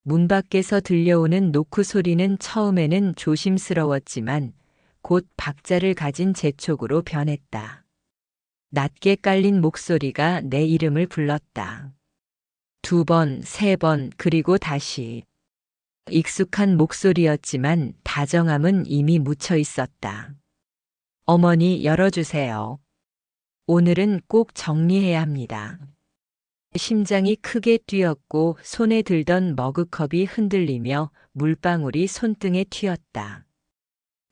문 밖에서 들려오는 노크 소리는 처음에는 조심스러웠지만 곧 박자를 가진 재촉으로 변했다. 낮게 깔린 목소리가 내 이름을 불렀다. 2번, 3번, 그리고 다시. 익숙한 목소리였지만 다정함은 이미 묻혀 있었다. 어머니, 열어주세요. 오늘은 꼭 정리해야 합니다. 심장이 크게 뛰었고 손에 들던 머그컵이 흔들리며 물방울이 손등에 튀었다.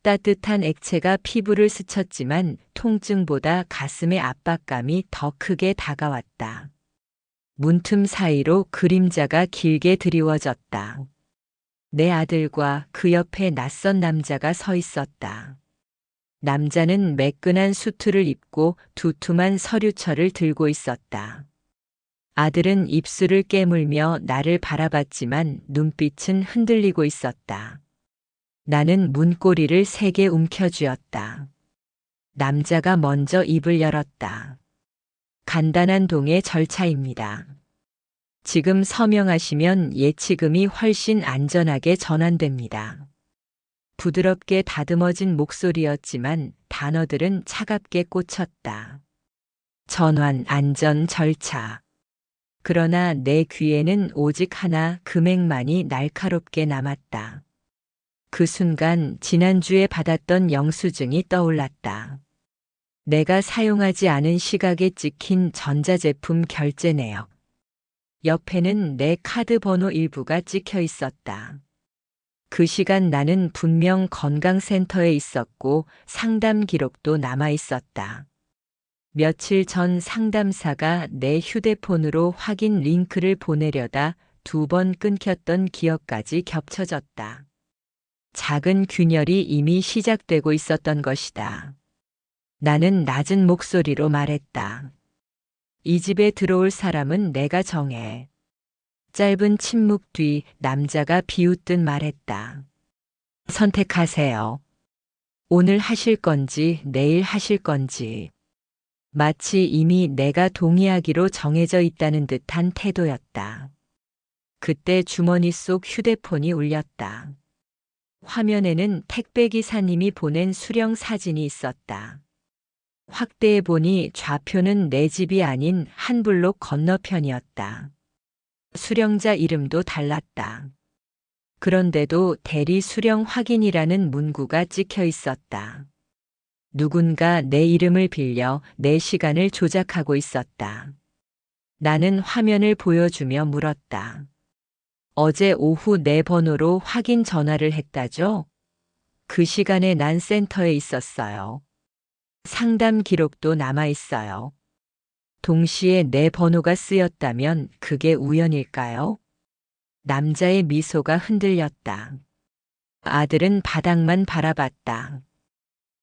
따뜻한 액체가 피부를 스쳤지만 통증보다 가슴의 압박감이 더 크게 다가왔다. 문틈 사이로 그림자가 길게 드리워졌다. 내 아들과 그 옆에 낯선 남자가 서 있었다. 남자는 매끈한 수트를 입고 두툼한 서류철을 들고 있었다. 아들은 입술을 깨물며 나를 바라봤지만 눈빛은 흔들리고 있었다. 나는 문고리를 세게 움켜쥐었다. 남자가 먼저 입을 열었다. 간단한 동의 절차입니다. 지금 서명하시면 예치금이 훨씬 안전하게 전환됩니다. 부드럽게 다듬어진 목소리였지만 단어들은 차갑게 꽂혔다. 전환, 안전, 절차. 그러나 내 귀에는 오직 하나 금액만이 날카롭게 남았다. 그 순간 지난주에 받았던 영수증이 떠올랐다. 내가 사용하지 않은 시각에 찍힌 전자제품 결제 내역. 옆에는 내 카드 번호 일부가 찍혀 있었다. 그 시간 나는 분명 건강센터에 있었고 상담 기록도 남아 있었다. 며칠 전 상담사가 내 휴대폰으로 확인 링크를 보내려다 2번 끊겼던 기억까지 겹쳐졌다. 작은 균열이 이미 시작되고 있었던 것이다. 나는 낮은 목소리로 말했다. 이 집에 들어올 사람은 내가 정해. 짧은 침묵 뒤 남자가 비웃듯 말했다. 선택하세요. 오늘 하실 건지 내일 하실 건지. 마치 이미 내가 동의하기로 정해져 있다는 듯한 태도였다. 그때 주머니 속 휴대폰이 울렸다. 화면에는 택배기사님이 보낸 수령 사진이 있었다. 확대해 보니 좌표는 내 집이 아닌 한 블록 건너편이었다. 수령자 이름도 달랐다. 그런데도 대리 수령 확인이라는 문구가 찍혀 있었다. 누군가 내 이름을 빌려 내 시간을 조작하고 있었다. 나는 화면을 보여주며 물었다. 어제 오후 내 번호로 확인 전화를 했다죠? 그 시간에 난 센터에 있었어요. 상담 기록도 남아 있어요. 동시에 내 번호가 쓰였다면 그게 우연일까요? 남자의 미소가 흔들렸다. 아들은 바닥만 바라봤다.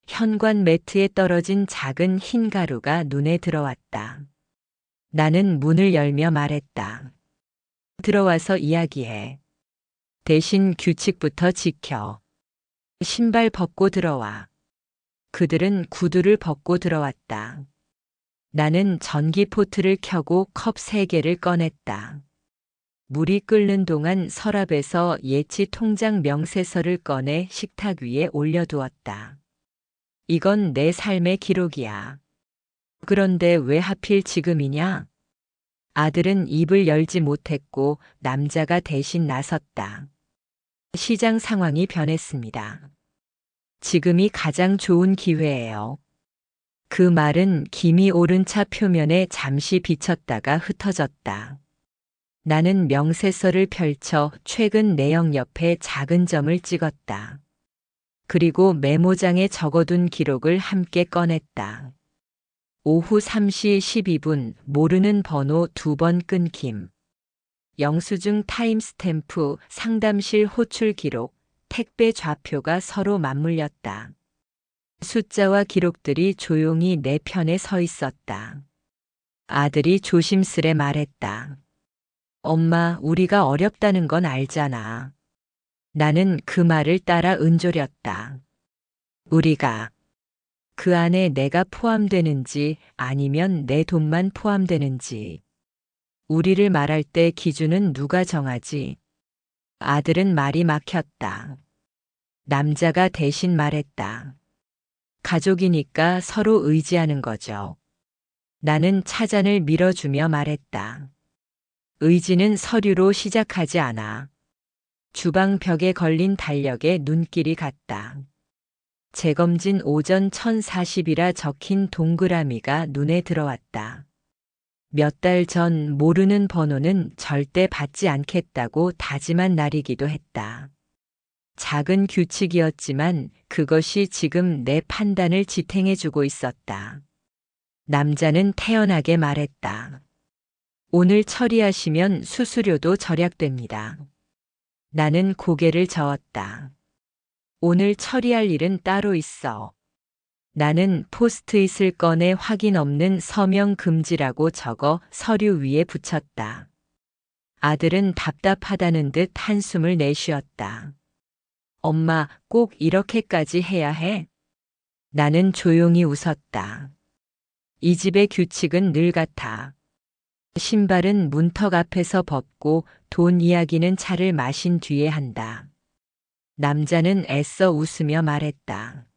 현관 매트에 떨어진 작은 흰 가루가 눈에 들어왔다. 나는 문을 열며 말했다. 들어와서 이야기해. 대신 규칙부터 지켜. 신발 벗고 들어와. 그들은 구두를 벗고 들어왔다. 나는 전기포트를 켜고 컵 3개를 꺼냈다. 물이 끓는 동안 서랍에서 예치 통장 명세서를 꺼내 식탁 위에 올려두었다. 이건 내 삶의 기록이야. 그런데 왜 하필 지금이냐? 아들은 입을 열지 못했고 남자가 대신 나섰다. 시장 상황이 변했습니다. 지금이 가장 좋은 기회예요. 그 말은 김이 오른 차 표면에 잠시 비쳤다가 흩어졌다. 나는 명세서를 펼쳐 최근 내역 옆에 작은 점을 찍었다. 그리고 메모장에 적어둔 기록을 함께 꺼냈다. 오후 3시 12분 모르는 번호 2번 끊김. 영수증 타임스탬프, 상담실 호출 기록, 택배 좌표가 서로 맞물렸다. 숫자와 기록들이 조용히 내 편에 서 있었다. 아들이 조심스레 말했다. 엄마, 우리가 어렵다는 건 알잖아. 나는 그 말을 따라 은조렸다. 우리가. 그 안에 내가 포함되는지 아니면 내 돈만 포함되는지. 우리를 말할 때 기준은 누가 정하지? 아들은 말이 막혔다. 남자가 대신 말했다. 가족이니까 서로 의지하는 거죠. 나는 차잔을 밀어주며 말했다. 의지는 서류로 시작하지 않아. 주방 벽에 걸린 달력에 눈길이 갔다. 재검진 오전 1040이라 적힌 동그라미가 눈에 들어왔다. 몇 달 전 모르는 번호는 절대 받지 않겠다고 다짐한 날이기도 했다. 작은 규칙이었지만 그것이 지금 내 판단을 지탱해주고 있었다. 남자는 태연하게 말했다. 오늘 처리하시면 수수료도 절약됩니다. 나는 고개를 저었다. 오늘 처리할 일은 따로 있어. 나는 포스트잇을 꺼내 확인 없는 서명 금지라고 적어 서류 위에 붙였다. 아들은 답답하다는 듯 한숨을 내쉬었다. 엄마, 꼭 이렇게까지 해야 해? 나는 조용히 웃었다. 이 집의 규칙은 늘 같아. 신발은 문턱 앞에서 벗고 돈 이야기는 차를 마신 뒤에 한다. 남자는 애써 웃으며 말했다.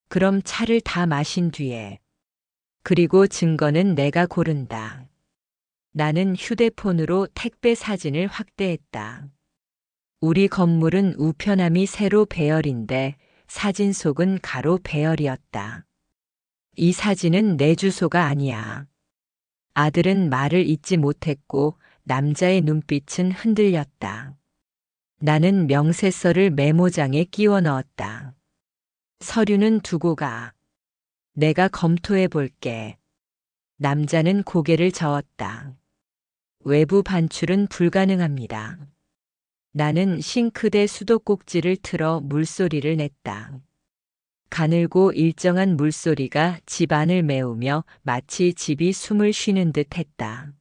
그럼 차를 다 마신 뒤에. 그리고 증거는 내가 고른다. 나는 휴대폰으로 택배 사진을 확대했다. 우리 건물은 우편함이 세로 배열인데 사진 속은 가로 배열이었다. 이 사진은 내 주소가 아니야. 아들은 말을 잇지 못했고 남자의 눈빛은 흔들렸다. 나는 명세서를 메모장에 끼워 넣었다. 서류는 두고 가. 내가 검토해 볼게. 남자는 고개를 저었다. 외부 반출은 불가능합니다. 나는 싱크대 수도꼭지를 틀어 물소리를 냈다. 가늘고 일정한 물소리가 집 안을 메우며 마치 집이 숨을 쉬는 듯 했다.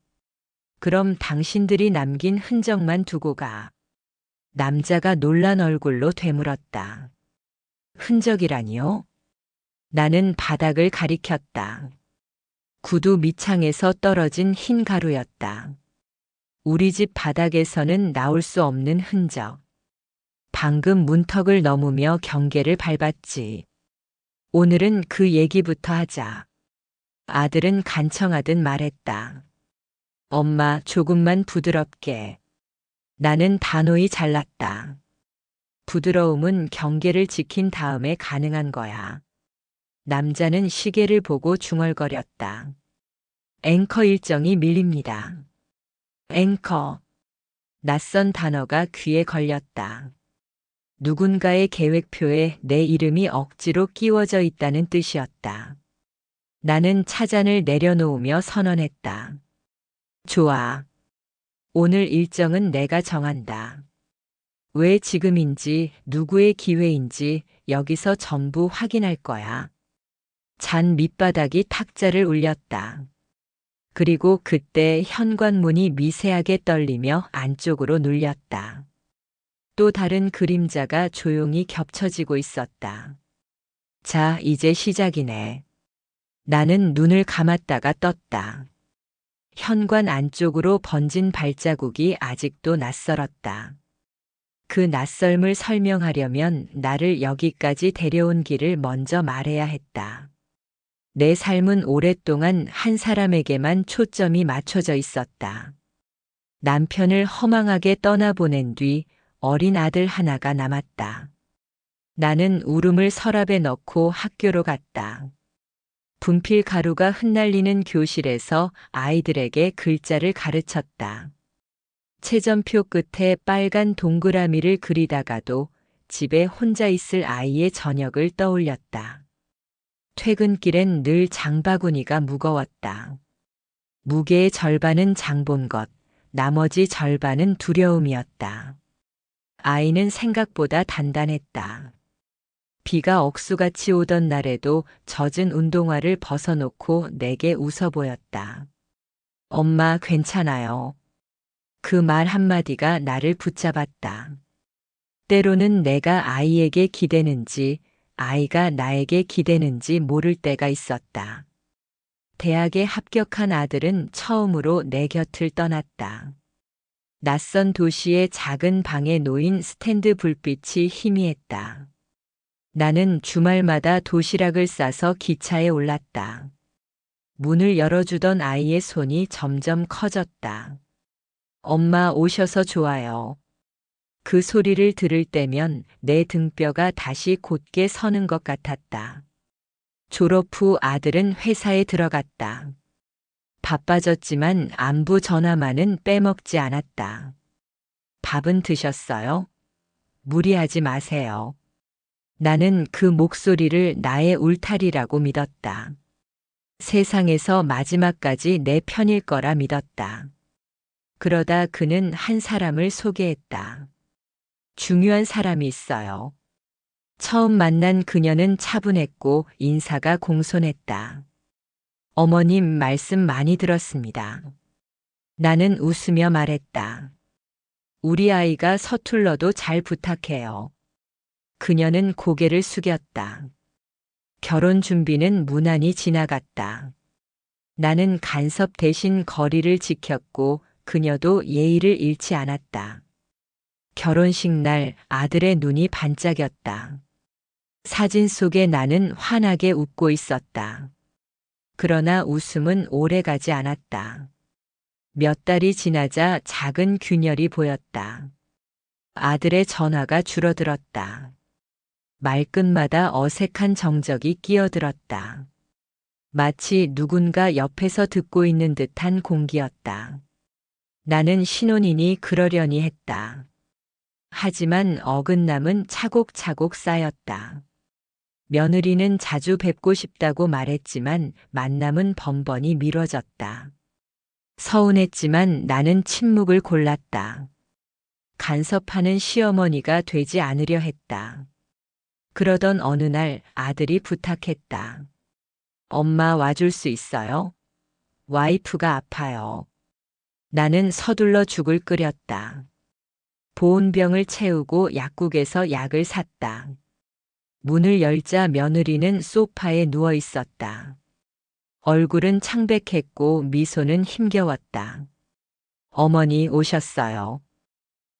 그럼 당신들이 남긴 흔적만 두고 가. 남자가 놀란 얼굴로 되물었다. 흔적이라니요? 나는 바닥을 가리켰다. 구두 밑창에서 떨어진 흰 가루였다. 우리 집 바닥에서는 나올 수 없는 흔적. 방금 문턱을 넘으며 경계를 밟았지. 오늘은 그 얘기부터 하자. 아들은 간청하듯 말했다. 엄마, 조금만 부드럽게. 나는 단호히 잘랐다. 부드러움은 경계를 지킨 다음에 가능한 거야. 남자는 시계를 보고 중얼거렸다. 앵커 일정이 밀립니다. 앵커. 낯선 단어가 귀에 걸렸다. 누군가의 계획표에 내 이름이 억지로 끼워져 있다는 뜻이었다. 나는 차잔을 내려놓으며 선언했다. 좋아. 오늘 일정은 내가 정한다. 왜 지금인지, 누구의 기회인지 여기서 전부 확인할 거야. 잔 밑바닥이 탁자를 울렸다. 그리고 그때 현관문이 미세하게 떨리며 안쪽으로 눌렸다. 또 다른 그림자가 조용히 겹쳐지고 있었다. 자, 이제 시작이네. 나는 눈을 감았다가 떴다. 현관 안쪽으로 번진 발자국이 아직도 낯설었다. 그 낯설음을 설명하려면 나를 여기까지 데려온 길을 먼저 말해야 했다. 내 삶은 오랫동안 한 사람에게만 초점이 맞춰져 있었다. 남편을 허망하게 떠나보낸 뒤 어린 아들 하나가 남았다. 나는 울음을 서랍에 넣고 학교로 갔다. 분필 가루가 흩날리는 교실에서 아이들에게 글자를 가르쳤다. 채점표 끝에 빨간 동그라미를 그리다가도 집에 혼자 있을 아이의 저녁을 떠올렸다. 퇴근길엔 늘 장바구니가 무거웠다. 무게의 절반은 장본 것, 나머지 절반은 두려움이었다. 아이는 생각보다 단단했다. 비가 억수같이 오던 날에도 젖은 운동화를 벗어놓고 내게 웃어 보였다. 엄마, 괜찮아요. 그 말 한마디가 나를 붙잡았다. 때로는 내가 아이에게 기대는지, 아이가 나에게 기대는지 모를 때가 있었다. 대학에 합격한 아들은 처음으로 내 곁을 떠났다. 낯선 도시의 작은 방에 놓인 스탠드 불빛이 희미했다. 나는 주말마다 도시락을 싸서 기차에 올랐다. 문을 열어주던 아이의 손이 점점 커졌다. 엄마 오셔서 좋아요. 그 소리를 들을 때면 내 등뼈가 다시 곧게 서는 것 같았다. 졸업 후 아들은 회사에 들어갔다. 바빠졌지만 안부 전화만은 빼먹지 않았다. 밥은 드셨어요? 무리하지 마세요. 나는 그 목소리를 나의 울타리라고 믿었다. 세상에서 마지막까지 내 편일 거라 믿었다. 그러다 그는 한 사람을 소개했다. 중요한 사람이 있어요. 처음 만난 그녀는 차분했고 인사가 공손했다. 어머님 말씀 많이 들었습니다. 나는 웃으며 말했다. 우리 아이가 서툴러도 잘 부탁해요. 그녀는 고개를 숙였다. 결혼 준비는 무난히 지나갔다. 나는 간섭 대신 거리를 지켰고 그녀도 예의를 잃지 않았다. 결혼식 날 아들의 눈이 반짝였다. 사진 속에 나는 환하게 웃고 있었다. 그러나 웃음은 오래가지 않았다. 몇 달이 지나자 작은 균열이 보였다. 아들의 전화가 줄어들었다. 말끝마다 어색한 정적이 끼어들었다. 마치 누군가 옆에서 듣고 있는 듯한 공기였다. 나는 신혼이니 그러려니 했다. 하지만 어긋남은 차곡차곡 쌓였다. 며느리는 자주 뵙고 싶다고 말했지만 만남은 번번이 미뤄졌다. 서운했지만 나는 침묵을 골랐다. 간섭하는 시어머니가 되지 않으려 했다. 그러던 어느 날 아들이 부탁했다. 엄마 와줄 수 있어요? 와이프가 아파요. 나는 서둘러 죽을 끓였다. 보온병을 채우고 약국에서 약을 샀다. 문을 열자 며느리는 소파에 누워 있었다. 얼굴은 창백했고 미소는 힘겨웠다. 어머니 오셨어요.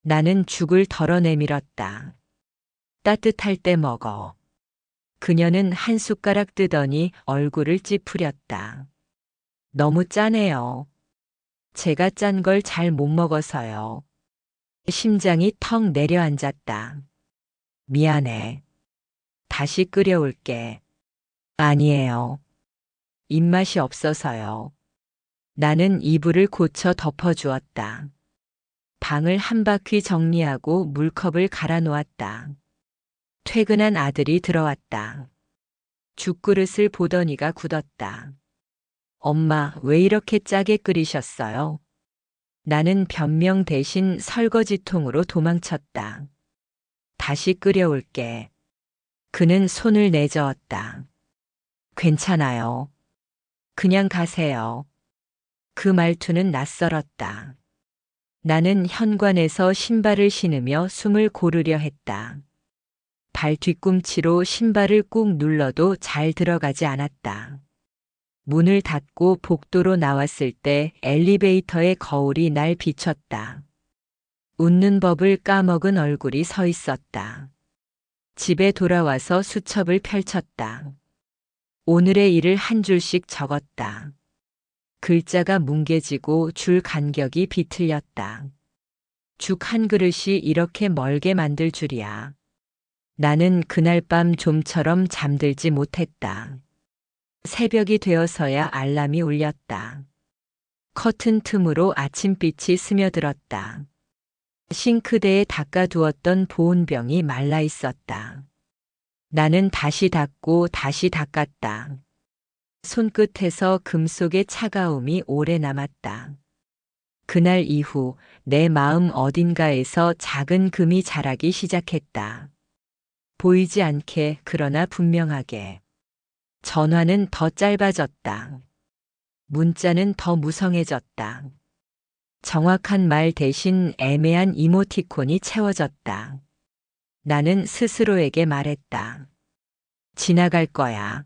나는 죽을 덜어내밀었다. 따뜻할 때 먹어. 그녀는 한 숟가락 뜨더니 얼굴을 찌푸렸다. 너무 짜네요. 제가 짠 걸 잘 못 먹어서요. 심장이 턱 내려앉았다. 미안해. 다시 끓여올게. 아니에요. 입맛이 없어서요. 나는 이불을 고쳐 덮어주었다. 방을 한 바퀴 정리하고 물컵을 갈아 놓았다. 퇴근한 아들이 들어왔다. 죽그릇을 보더니가 굳었다. 엄마, 왜 이렇게 짜게 끓이셨어요? 나는 변명 대신 설거지통으로 도망쳤다. 다시 끓여올게. 그는 손을 내저었다. 괜찮아요. 그냥 가세요. 그 말투는 낯설었다. 나는 현관에서 신발을 신으며 숨을 고르려 했다. 발 뒤꿈치로 신발을 꾹 눌러도 잘 들어가지 않았다. 문을 닫고 복도로 나왔을 때 엘리베이터의 거울이 날 비췄다. 웃는 법을 까먹은 얼굴이 서 있었다. 집에 돌아와서 수첩을 펼쳤다. 오늘의 일을 한 줄씩 적었다. 글자가 뭉개지고 줄 간격이 비틀렸다. 죽 한 그릇이 이렇게 멀게 만들 줄이야. 나는 그날 밤 좀처럼 잠들지 못했다. 새벽이 되어서야 알람이 울렸다. 커튼 틈으로 아침빛이 스며들었다. 싱크대에 닦아두었던 보온병이 말라 있었다. 나는 다시 닦고 다시 닦았다. 손끝에서 금속의 차가움이 오래 남았다. 그날 이후 내 마음 어딘가에서 작은 금이 자라기 시작했다. 보이지 않게 그러나 분명하게. 전화는 더 짧아졌다. 문자는 더 무성해졌다. 정확한 말 대신 애매한 이모티콘이 채워졌다. 나는 스스로에게 말했다. 지나갈 거야.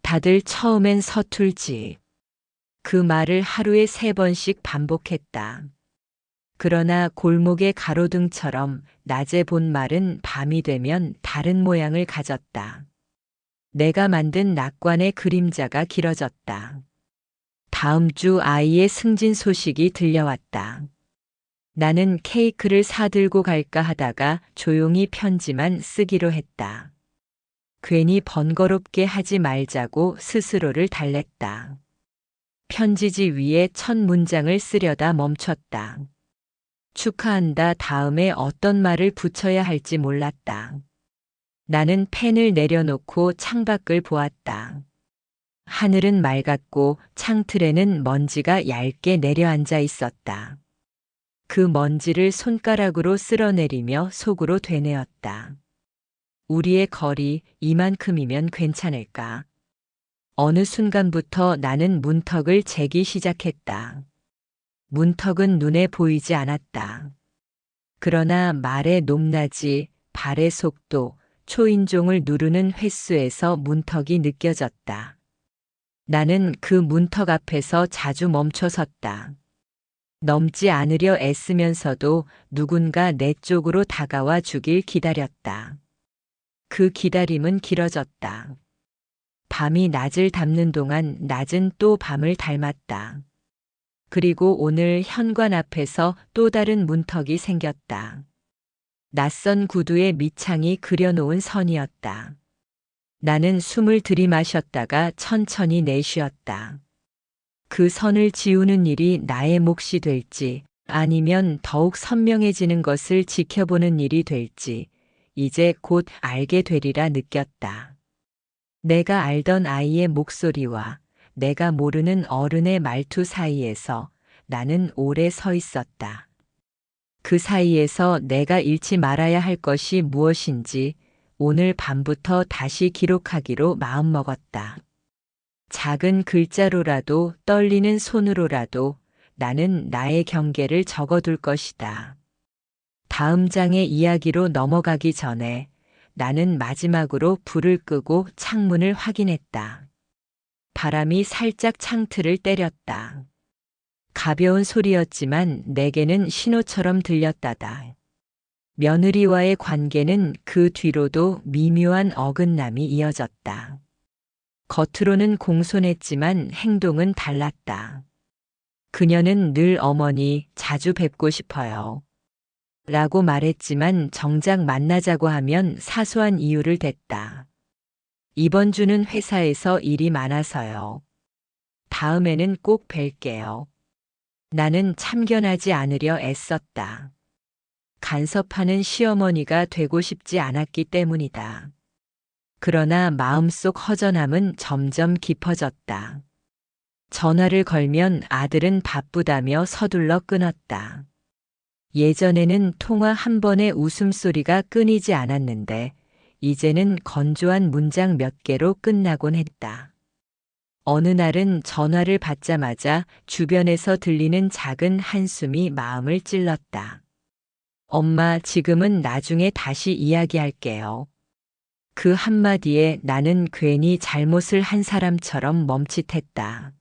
다들 처음엔 서툴지. 그 말을 하루에 3번씩 반복했다. 그러나 골목의 가로등처럼 낮에 본 말은 밤이 되면 다른 모양을 가졌다. 내가 만든 낙관의 그림자가 길어졌다. 다음 주 아이의 승진 소식이 들려왔다. 나는 케이크를 사들고 갈까 하다가 조용히 편지만 쓰기로 했다. 괜히 번거롭게 하지 말자고 스스로를 달랬다. 편지지 위에 첫 문장을 쓰려다 멈췄다. 축하한다 다음에 어떤 말을 붙여야 할지 몰랐다. 나는 펜을 내려놓고 창밖을 보았다. 하늘은 맑았고 창틀에는 먼지가 얇게 내려앉아 있었다. 그 먼지를 손가락으로 쓸어내리며 속으로 되뇌었다. 우리의 거리 이만큼이면 괜찮을까? 어느 순간부터 나는 문턱을 재기 시작했다. 문턱은 눈에 보이지 않았다. 그러나 말의 높낮이, 발의 속도, 초인종을 누르는 횟수에서 문턱이 느껴졌다. 나는 그 문턱 앞에서 자주 멈춰 섰다. 넘지 않으려 애쓰면서도 누군가 내 쪽으로 다가와 주길 기다렸다. 그 기다림은 길어졌다. 밤이 낮을 닮는 동안 낮은 또 밤을 닮았다. 그리고 오늘 현관 앞에서 또 다른 문턱이 생겼다. 낯선 구두에 밑창이 그려놓은 선이었다. 나는 숨을 들이마셨다가 천천히 내쉬었다. 그 선을 지우는 일이 나의 몫이 될지 아니면 더욱 선명해지는 것을 지켜보는 일이 될지 이제 곧 알게 되리라 느꼈다. 내가 알던 아이의 목소리와 내가 모르는 어른의 말투 사이에서 나는 오래 서 있었다. 그 사이에서 내가 잃지 말아야 할 것이 무엇인지 오늘 밤부터 다시 기록하기로 마음먹었다. 작은 글자로라도 떨리는 손으로라도 나는 나의 경계를 적어둘 것이다. 다음 장의 이야기로 넘어가기 전에 나는 마지막으로 불을 끄고 창문을 확인했다. 바람이 살짝 창틀을 때렸다. 가벼운 소리였지만 내게는 신호처럼 들렸다다. 며느리와의 관계는 그 뒤로도 미묘한 어긋남이 이어졌다. 겉으로는 공손했지만 행동은 달랐다. 그녀는 늘 어머니 자주 뵙고 싶어요. 라고 말했지만 정작 만나자고 하면 사소한 이유를 댔다. 이번 주는 회사에서 일이 많아서요. 다음에는 꼭 뵐게요. 나는 참견하지 않으려 애썼다. 간섭하는 시어머니가 되고 싶지 않았기 때문이다. 그러나 마음속 허전함은 점점 깊어졌다. 전화를 걸면 아들은 바쁘다며 서둘러 끊었다. 예전에는 통화 한 번에 웃음소리가 끊이지 않았는데 이제는 건조한 문장 몇 개로 끝나곤 했다. 어느 날은 전화를 받자마자 주변에서 들리는 작은 한숨이 마음을 찔렀다. 엄마, 지금은 나중에 다시 이야기할게요. 그 한마디에 나는 괜히 잘못을 한 사람처럼 멈칫했다.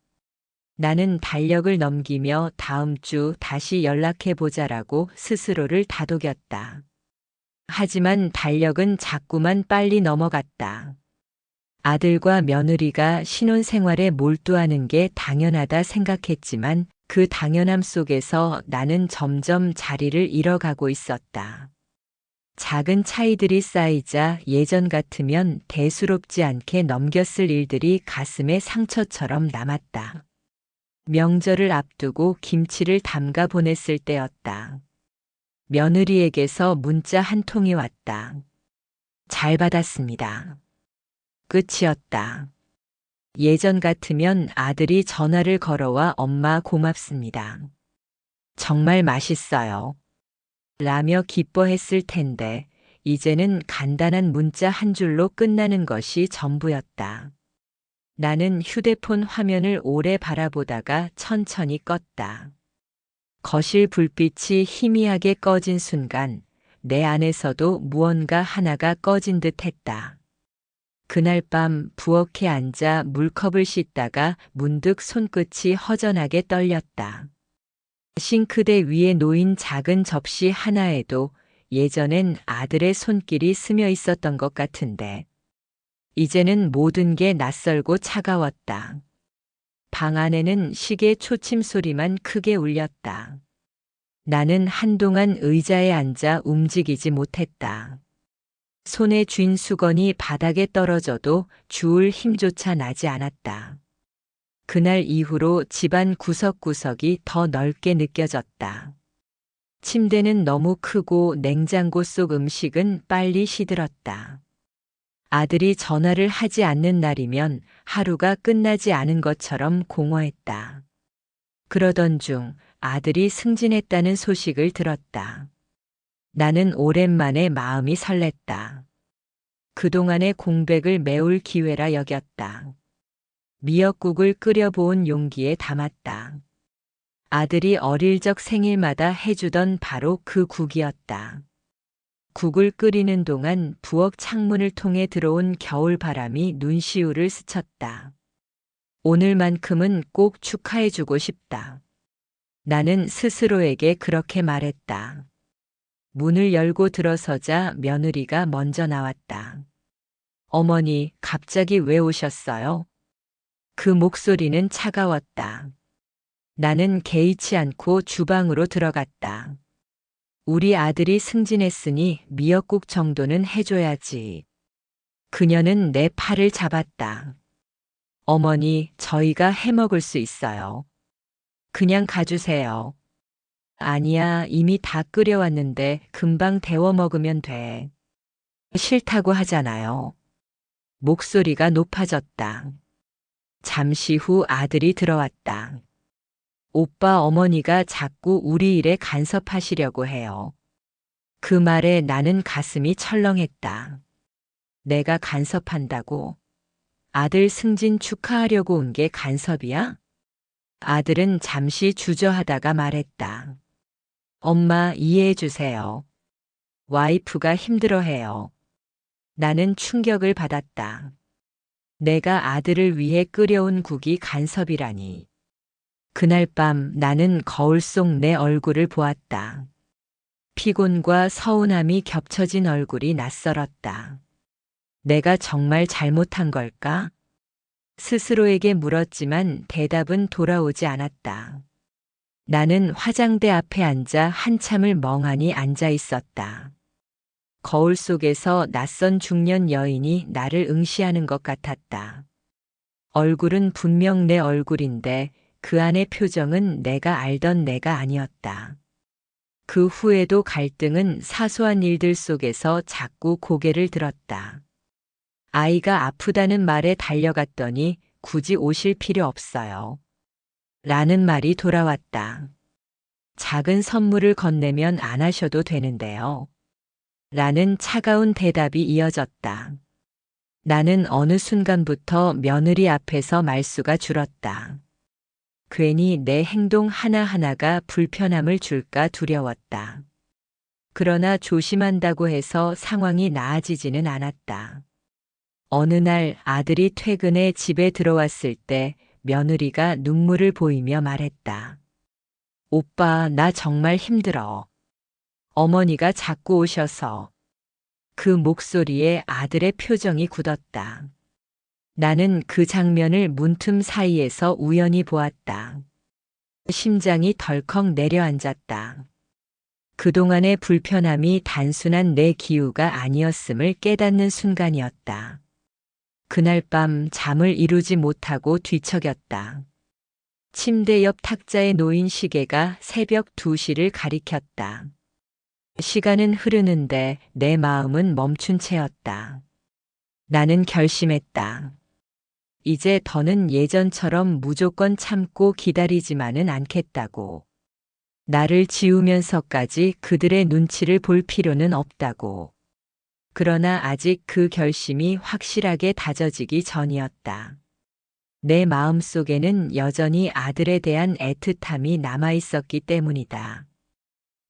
나는 달력을 넘기며 다음 주 다시 연락해보자라고 스스로를 다독였다. 하지만 달력은 자꾸만 빨리 넘어갔다. 아들과 며느리가 신혼생활에 몰두하는 게 당연하다 생각했지만 그 당연함 속에서 나는 점점 자리를 잃어가고 있었다. 작은 차이들이 쌓이자 예전 같으면 대수롭지 않게 넘겼을 일들이 가슴에 상처처럼 남았다. 명절을 앞두고 김치를 담가 보냈을 때였다. 며느리에게서 문자 한 통이 왔다. 잘 받았습니다. 끝이었다. 예전 같으면 아들이 전화를 걸어와 엄마 고맙습니다. 정말 맛있어요. 라며 기뻐했을 텐데 이제는 간단한 문자 한 줄로 끝나는 것이 전부였다. 나는 휴대폰 화면을 오래 바라보다가 천천히 껐다. 거실 불빛이 희미하게 꺼진 순간 내 안에서도 무언가 하나가 꺼진 듯 했다. 그날 밤 부엌에 앉아 물컵을 씻다가 문득 손끝이 허전하게 떨렸다. 싱크대 위에 놓인 작은 접시 하나에도 예전엔 아들의 손길이 스며 있었던 것 같은데, 이제는 모든 게 낯설고 차가웠다. 방 안에는 시계 초침 소리만 크게 울렸다. 나는 한동안 의자에 앉아 움직이지 못했다. 손에 쥔 수건이 바닥에 떨어져도 주울 힘조차 나지 않았다. 그날 이후로 집안 구석구석이 더 넓게 느껴졌다. 침대는 너무 크고 냉장고 속 음식은 빨리 시들었다. 아들이 전화를 하지 않는 날이면 하루가 끝나지 않은 것처럼 공허했다. 그러던 중 아들이 승진했다는 소식을 들었다. 나는 오랜만에 마음이 설렜다. 그동안의 공백을 메울 기회라 여겼다. 미역국을 끓여보은 용기에 담았다. 아들이 어릴 적 생일마다 해주던 바로 그 국이었다. 국을 끓이는 동안 부엌 창문을 통해 들어온 겨울 바람이 눈시울을 스쳤다. 오늘만큼은 꼭 축하해주고 싶다. 나는 스스로에게 그렇게 말했다. 문을 열고 들어서자 며느리가 먼저 나왔다. 어머니, 갑자기 왜 오셨어요? 그 목소리는 차가웠다. 나는 개의치 않고 주방으로 들어갔다. 우리 아들이 승진했으니 미역국 정도는 해줘야지. 그녀는 내 팔을 잡았다. 어머니, 저희가 해먹을 수 있어요. 그냥 가주세요. 아니야, 이미 다 끓여왔는데 금방 데워 먹으면 돼. 싫다고 하잖아요. 목소리가 높아졌다. 잠시 후 아들이 들어왔다. 오빠 어머니가 자꾸 우리 일에 간섭하시려고 해요. 그 말에 나는 가슴이 철렁했다. 내가 간섭한다고? 아들 승진 축하하려고 온 게 간섭이야? 아들은 잠시 주저하다가 말했다. 엄마 이해해 주세요. 와이프가 힘들어해요. 나는 충격을 받았다. 내가 아들을 위해 끓여온 국이 간섭이라니. 그날 밤 나는 거울 속 내 얼굴을 보았다. 피곤과 서운함이 겹쳐진 얼굴이 낯설었다. 내가 정말 잘못한 걸까? 스스로에게 물었지만 대답은 돌아오지 않았다. 나는 화장대 앞에 앉아 한참을 멍하니 앉아 있었다. 거울 속에서 낯선 중년 여인이 나를 응시하는 것 같았다. 얼굴은 분명 내 얼굴인데 그 안의 표정은 내가 알던 내가 아니었다. 그 후에도 갈등은 사소한 일들 속에서 자꾸 고개를 들었다. 아이가 아프다는 말에 달려갔더니 굳이 오실 필요 없어요. 라는 말이 돌아왔다. 작은 선물을 건네면 안 하셔도 되는데요. 라는 차가운 대답이 이어졌다. 나는 어느 순간부터 며느리 앞에서 말수가 줄었다. 괜히 내 행동 하나하나가 불편함을 줄까 두려웠다. 그러나 조심한다고 해서 상황이 나아지지는 않았다. 어느 날 아들이 퇴근해 집에 들어왔을 때 며느리가 눈물을 보이며 말했다. 오빠, 나 정말 힘들어. 어머니가 자꾸 오셔서. 그 목소리에 아들의 표정이 굳었다. 나는 그 장면을 문틈 사이에서 우연히 보았다. 심장이 덜컥 내려앉았다. 그동안의 불편함이 단순한 내 기우가 아니었음을 깨닫는 순간이었다. 그날 밤 잠을 이루지 못하고 뒤척였다. 침대 옆 탁자에 놓인 시계가 새벽 2시를 가리켰다. 시간은 흐르는데 내 마음은 멈춘 채였다. 나는 결심했다. 이제 더는 예전처럼 무조건 참고 기다리지만은 않겠다고. 나를 지우면서까지 그들의 눈치를 볼 필요는 없다고. 그러나 아직 그 결심이 확실하게 다져지기 전이었다. 내 마음속에는 여전히 아들에 대한 애틋함이 남아 있었기 때문이다.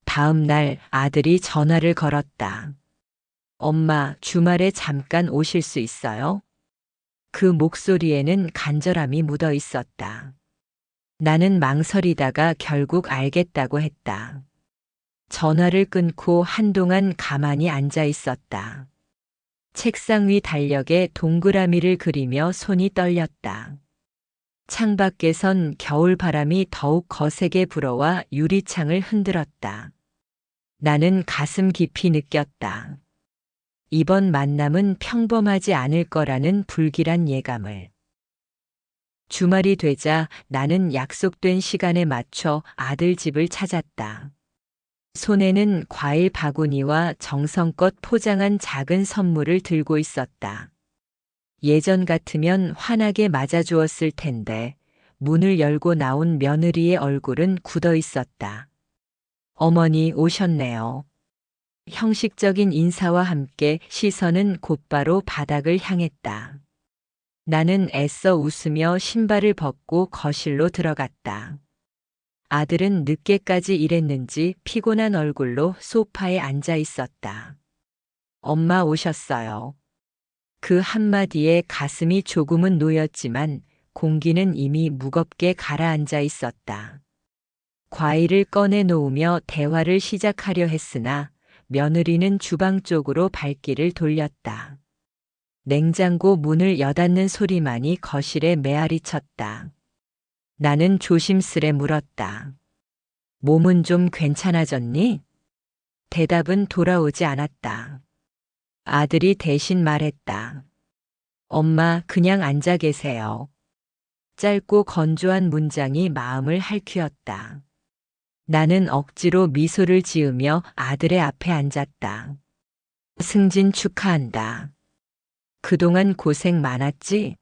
다음 날 아들이 전화를 걸었다. 엄마, 주말에 잠깐 오실 수 있어요? 그 목소리에는 간절함이 묻어 있었다. 나는 망설이다가 결국 알겠다고 했다. 전화를 끊고 한동안 가만히 앉아 있었다. 책상 위 달력에 동그라미를 그리며 손이 떨렸다. 창밖에선 겨울 바람이 더욱 거세게 불어와 유리창을 흔들었다. 나는 가슴 깊이 느꼈다. 이번 만남은 평범하지 않을 거라는 불길한 예감을. 주말이 되자 나는 약속된 시간에 맞춰 아들 집을 찾았다. 손에는 과일 바구니와 정성껏 포장한 작은 선물을 들고 있었다. 예전 같으면 환하게 맞아주었을 텐데 문을 열고 나온 며느리의 얼굴은 굳어 있었다. 어머니 오셨네요. 형식적인 인사와 함께 시선은 곧바로 바닥을 향했다. 나는 애써 웃으며 신발을 벗고 거실로 들어갔다. 아들은 늦게까지 일했는지 피곤한 얼굴로 소파에 앉아 있었다. 엄마 오셨어요. 그 한마디에 가슴이 조금은 놓였지만 공기는 이미 무겁게 가라앉아 있었다. 과일을 꺼내 놓으며 대화를 시작하려 했으나 며느리는 주방 쪽으로 발길을 돌렸다. 냉장고 문을 여닫는 소리만이 거실에 메아리 쳤다. 나는 조심스레 물었다. 몸은 좀 괜찮아졌니? 대답은 돌아오지 않았다. 아들이 대신 말했다. 엄마, 그냥 앉아 계세요. 짧고 건조한 문장이 마음을 핥히었다. 나는 억지로 미소를 지으며 아들의 앞에 앉았다. 승진 축하한다. 그동안 고생 많았지?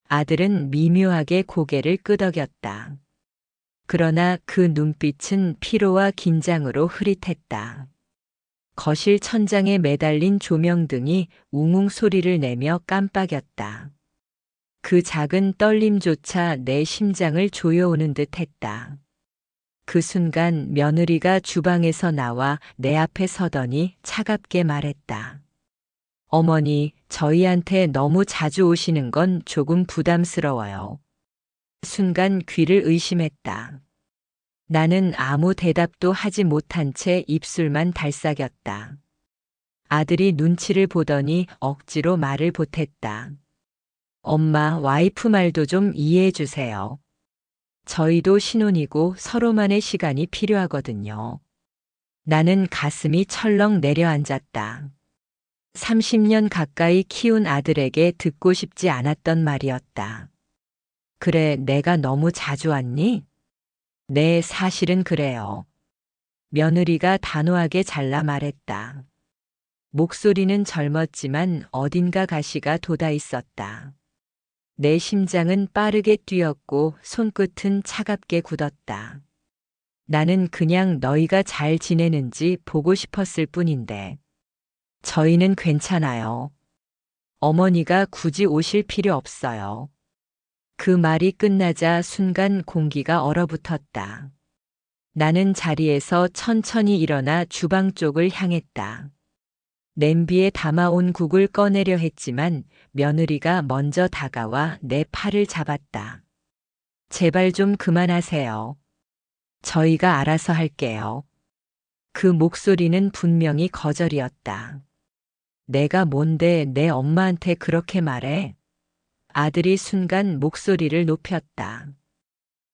아들은 미묘하게 고개를 끄덕였다. 그러나 그 눈빛은 피로와 긴장으로 흐릿했다. 거실 천장에 매달린 조명등이 웅웅 소리를 내며 깜빡였다. 그 작은 떨림조차 내 심장을 조여오는 듯 했다. 그 순간 며느리가 주방에서 나와 내 앞에 서더니 차갑게 말했다. 어머니, 저희한테 너무 자주 오시는 건 조금 부담스러워요. 순간 귀를 의심했다. 나는 아무 대답도 하지 못한 채 입술만 달싹였다. 아들이 눈치를 보더니 억지로 말을 보탰다. 엄마, 와이프 말도 좀 이해해 주세요. 저희도 신혼이고 서로만의 시간이 필요하거든요. 나는 가슴이 철렁 내려앉았다. 30년 가까이 키운 아들에게 듣고 싶지 않았던 말이었다. 그래, 내가 너무 자주 왔니? 네, 사실은 그래요. 며느리가 단호하게 잘라 말했다. 목소리는 젊었지만 어딘가 가시가 돋아 있었다. 내 심장은 빠르게 뛰었고 손끝은 차갑게 굳었다. 나는 그냥 너희가 잘 지내는지 보고 싶었을 뿐인데. 저희는 괜찮아요. 어머니가 굳이 오실 필요 없어요. 그 말이 끝나자 순간 공기가 얼어붙었다. 나는 자리에서 천천히 일어나 주방 쪽을 향했다. 냄비에 담아온 국을 꺼내려 했지만 며느리가 먼저 다가와 내 팔을 잡았다. 제발 좀 그만하세요. 저희가 알아서 할게요. 그 목소리는 분명히 거절이었다. 내가 뭔데 내 엄마한테 그렇게 말해? 아들이 순간 목소리를 높였다.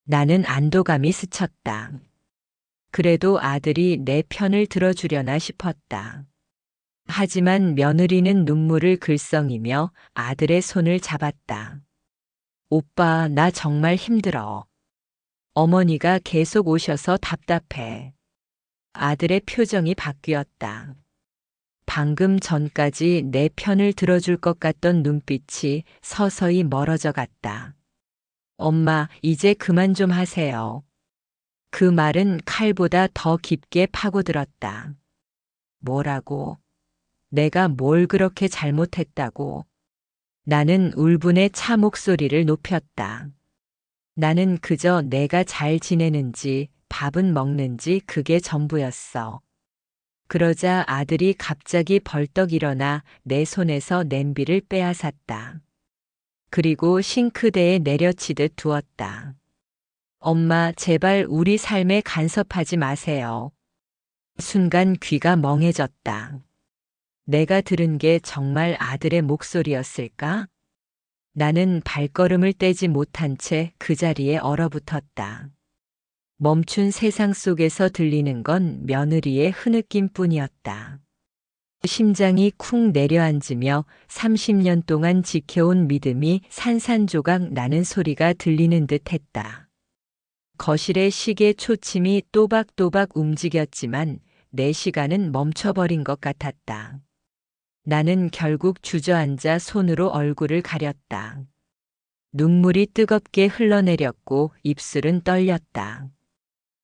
나는 안도감이 스쳤다. 그래도 아들이 내 편을 들어주려나 싶었다. 하지만 며느리는 눈물을 글썽이며 아들의 손을 잡았다. 오빠, 나 정말 힘들어. 어머니가 계속 오셔서 답답해. 아들의 표정이 바뀌었다. 방금 전까지 내 편을 들어줄 것 같던 눈빛이 서서히 멀어져 갔다. 엄마, 이제 그만 좀 하세요. 그 말은 칼보다 더 깊게 파고들었다. 뭐라고? 내가 뭘 그렇게 잘못했다고? 나는 울분의 차 목소리를 높였다. 나는 그저 내가 잘 지내는지, 밥은 먹는지 그게 전부였어. 그러자 아들이 갑자기 벌떡 일어나 내 손에서 냄비를 빼앗았다. 그리고 싱크대에 내려치듯 두었다. 엄마, 제발 우리 삶에 간섭하지 마세요. 순간 귀가 멍해졌다. 내가 들은 게 정말 아들의 목소리였을까? 나는 발걸음을 떼지 못한 채 그 자리에 얼어붙었다. 멈춘 세상 속에서 들리는 건 며느리의 흐느낌 뿐이었다. 심장이 쿵 내려앉으며 30년 동안 지켜온 믿음이 산산조각 나는 소리가 들리는 듯 했다. 거실의 시계 초침이 또박또박 움직였지만 내 시간은 멈춰버린 것 같았다. 나는 결국 주저앉아 손으로 얼굴을 가렸다. 눈물이 뜨겁게 흘러내렸고 입술은 떨렸다.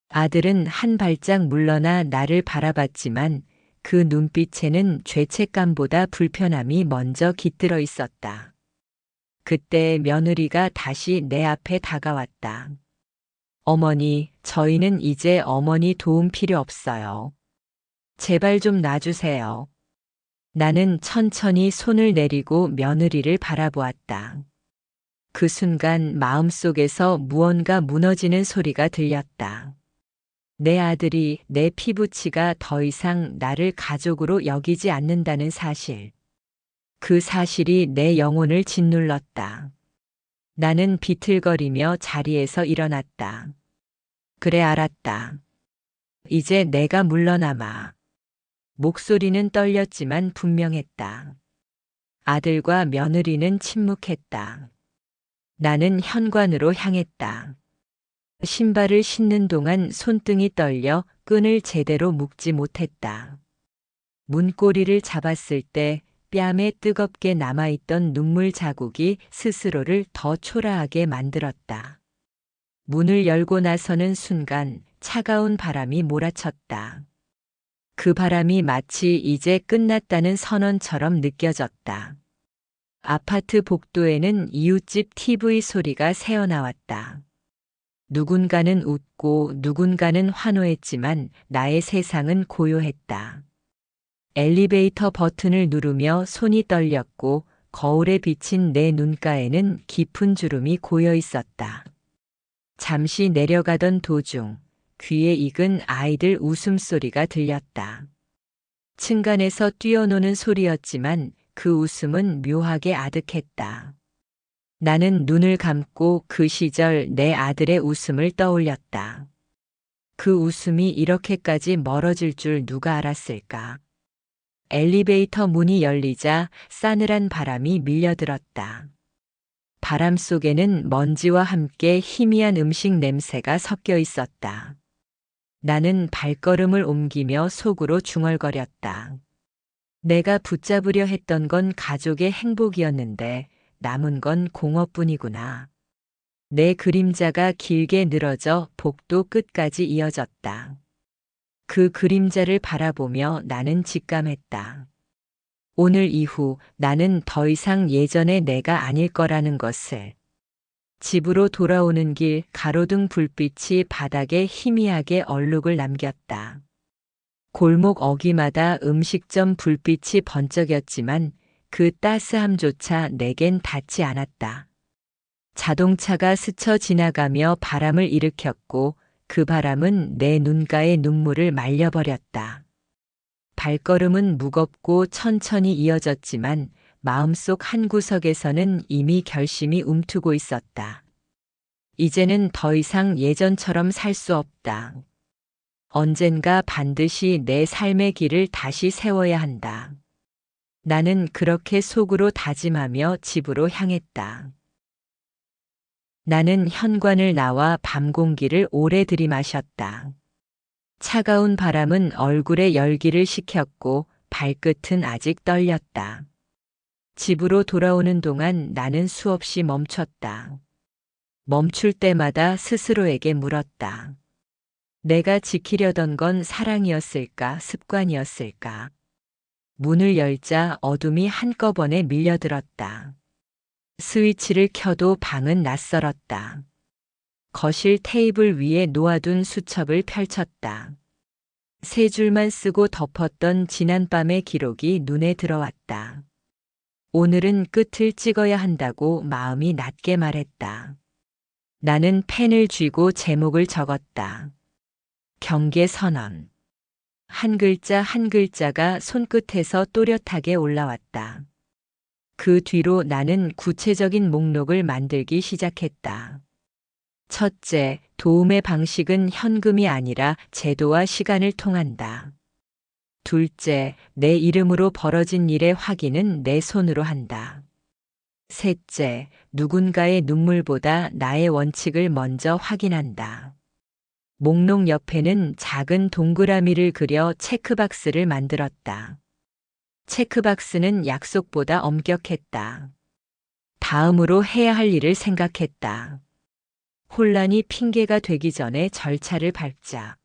아들은 한 발짝 물러나 나를 바라봤지만 그 눈빛에는 죄책감보다 불편함이 먼저 깃들어 있었다. 그때 며느리가 다시 내 앞에 다가왔다. 어머니, 저희는 이제 어머니 도움 필요 없어요. 제발 좀 놔주세요. 나는 천천히 손을 내리고 며느리를 바라보았다. 그 순간 마음속에서 무언가 무너지는 소리가 들렸다. 내 아들이, 내 피부치가 더 이상 나를 가족으로 여기지 않는다는 사실. 그 사실이 내 영혼을 짓눌렀다. 나는 비틀거리며 자리에서 일어났다. 그래, 알았다. 이제 내가 물러나마. 목소리는 떨렸지만 분명했다. 아들과 며느리는 침묵했다. 나는 현관으로 향했다. 신발을 신는 동안 손등이 떨려 끈을 제대로 묶지 못했다. 문고리를 잡았을 때 뺨에 뜨겁게 남아있던 눈물 자국이 스스로를 더 초라하게 만들었다. 문을 열고 나서는 순간 차가운 바람이 몰아쳤다. 그 바람이 마치 이제 끝났다는 선언처럼 느껴졌다. 아파트 복도에는 이웃집 TV 소리가 새어나왔다. 누군가는 웃고 누군가는 환호했지만 나의 세상은 고요했다. 엘리베이터 버튼을 누르며 손이 떨렸고 거울에 비친 내 눈가에는 깊은 주름이 고여 있었다. 잠시 내려가던 도중 귀에 익은 아이들 웃음소리가 들렸다. 층간에서 뛰어노는 소리였지만 그 웃음은 묘하게 아득했다. 나는 눈을 감고 그 시절 내 아들의 웃음을 떠올렸다. 그 웃음이 이렇게까지 멀어질 줄 누가 알았을까? 엘리베이터 문이 열리자 싸늘한 바람이 밀려들었다. 바람 속에는 먼지와 함께 희미한 음식 냄새가 섞여 있었다. 나는 발걸음을 옮기며 속으로 중얼거렸다. 내가 붙잡으려 했던 건 가족의 행복이었는데 남은 건 공허뿐이구나. 내 그림자가 길게 늘어져 복도 끝까지 이어졌다. 그 그림자를 바라보며 나는 직감했다. 오늘 이후 나는 더 이상 예전의 내가 아닐 거라는 것을. 집으로 돌아오는 길 가로등 불빛이 바닥에 희미하게 얼룩을 남겼다. 골목 어귀마다 음식점 불빛이 번쩍였지만 그 따스함조차 내겐 닿지 않았다. 자동차가 스쳐 지나가며 바람을 일으켰고 그 바람은 내 눈가의 눈물을 말려버렸다. 발걸음은 무겁고 천천히 이어졌지만 마음속 한구석에서는 이미 결심이 움트고 있었다. 이제는 더 이상 예전처럼 살 수 없다. 언젠가 반드시 내 삶의 길을 다시 세워야 한다. 나는 그렇게 속으로 다짐하며 집으로 향했다. 나는 현관을 나와 밤 공기를 오래 들이마셨다. 차가운 바람은 얼굴에 열기를 식혔고 발끝은 아직 떨렸다. 집으로 돌아오는 동안 나는 수없이 멈췄다. 멈출 때마다 스스로에게 물었다. 내가 지키려던 건 사랑이었을까, 습관이었을까? 문을 열자 어둠이 한꺼번에 밀려들었다. 스위치를 켜도 방은 낯설었다. 거실 테이블 위에 놓아둔 수첩을 펼쳤다. 세 줄만 쓰고 덮었던 지난밤의 기록이 눈에 들어왔다. 오늘은 끝을 찍어야 한다고 마음이 낮게 말했다. 나는 펜을 쥐고 제목을 적었다. 경계선언. 한 글자 한 글자가 손끝에서 또렷하게 올라왔다. 그 뒤로 나는 구체적인 목록을 만들기 시작했다. 첫째, 도움의 방식은 현금이 아니라 제도와 시간을 통한다. 둘째, 내 이름으로 벌어진 일의 확인은 내 손으로 한다. 셋째, 누군가의 눈물보다 나의 원칙을 먼저 확인한다. 목록 옆에는 작은 동그라미를 그려 체크박스를 만들었다. 체크박스는 약속보다 엄격했다. 다음으로 해야 할 일을 생각했다. 혼란이 핑계가 되기 전에 절차를 밟자.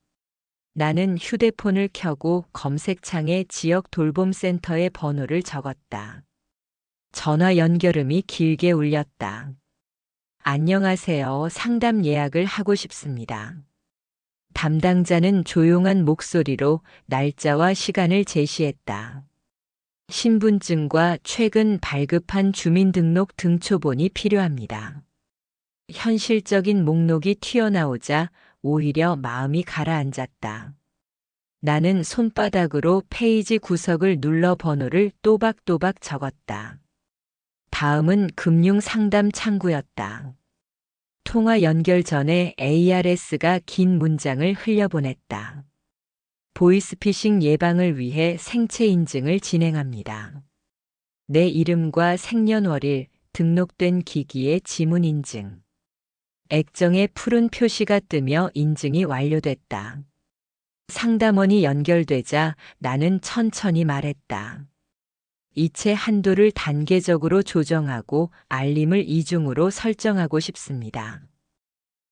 나는 휴대폰을 켜고 검색창에 지역 돌봄센터의 번호를 적었다. 전화 연결음이 길게 울렸다. 안녕하세요. 상담 예약을 하고 싶습니다. 담당자는 조용한 목소리로 날짜와 시간을 제시했다. 신분증과 최근 발급한 주민등록 등초본이 필요합니다. 현실적인 목록이 튀어나오자 오히려 마음이 가라앉았다. 나는 손바닥으로 페이지 구석을 눌러 번호를 또박또박 적었다. 다음은 금융상담 창구였다. 통화 연결 전에 ARS가 긴 문장을 흘려보냈다. 보이스피싱 예방을 위해 생체 인증을 진행합니다. 내 이름과 생년월일, 등록된 기기의 지문 인증. 액정에 푸른 표시가 뜨며 인증이 완료됐다. 상담원이 연결되자 나는 천천히 말했다. 이체 한도를 단계적으로 조정하고 알림을 이중으로 설정하고 싶습니다.